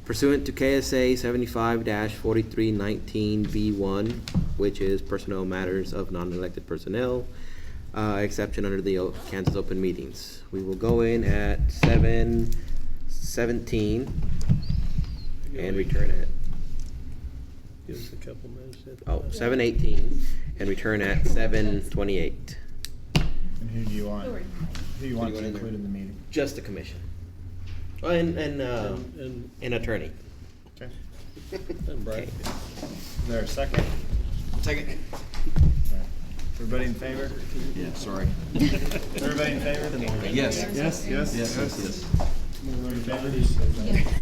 Pursuant to KSA 75-4319B1, which is personnel matters of non-elected personnel, exception under the Kansas Open Meetings. We will go in at 7:17 and return at, Give us a couple minutes. oh, 7:18 and return at 7:28. And who do you want? Sure. Who you want to include in the meeting? Just the commission. Oh, and an attorney. Okay. And Brad. Okay. Is there a second? Second. Everybody in favor? Yeah, sorry. Everybody in favor? Yes. Yes, yes, Yes, yes. yes. Everybody in favor?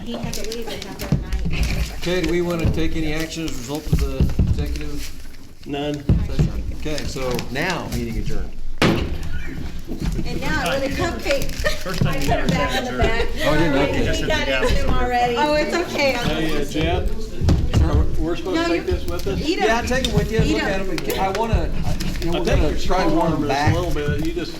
he had to leave and have that night. Okay, do we want to take any action as a result of the executive None. session? Okay, so now, meeting adjourned. And now, with a cupcake. First time I you put ever him back said in the adjourn. back. Oh, I didn't know. He got into him already. Oh, it's okay. Hey, Jeff, we're supposed to take this with us? Eat Yeah, him. take them with you, Eat look at 'em. them. I wanna, we're I think gonna you're try to warm them warm back. a little bit. You just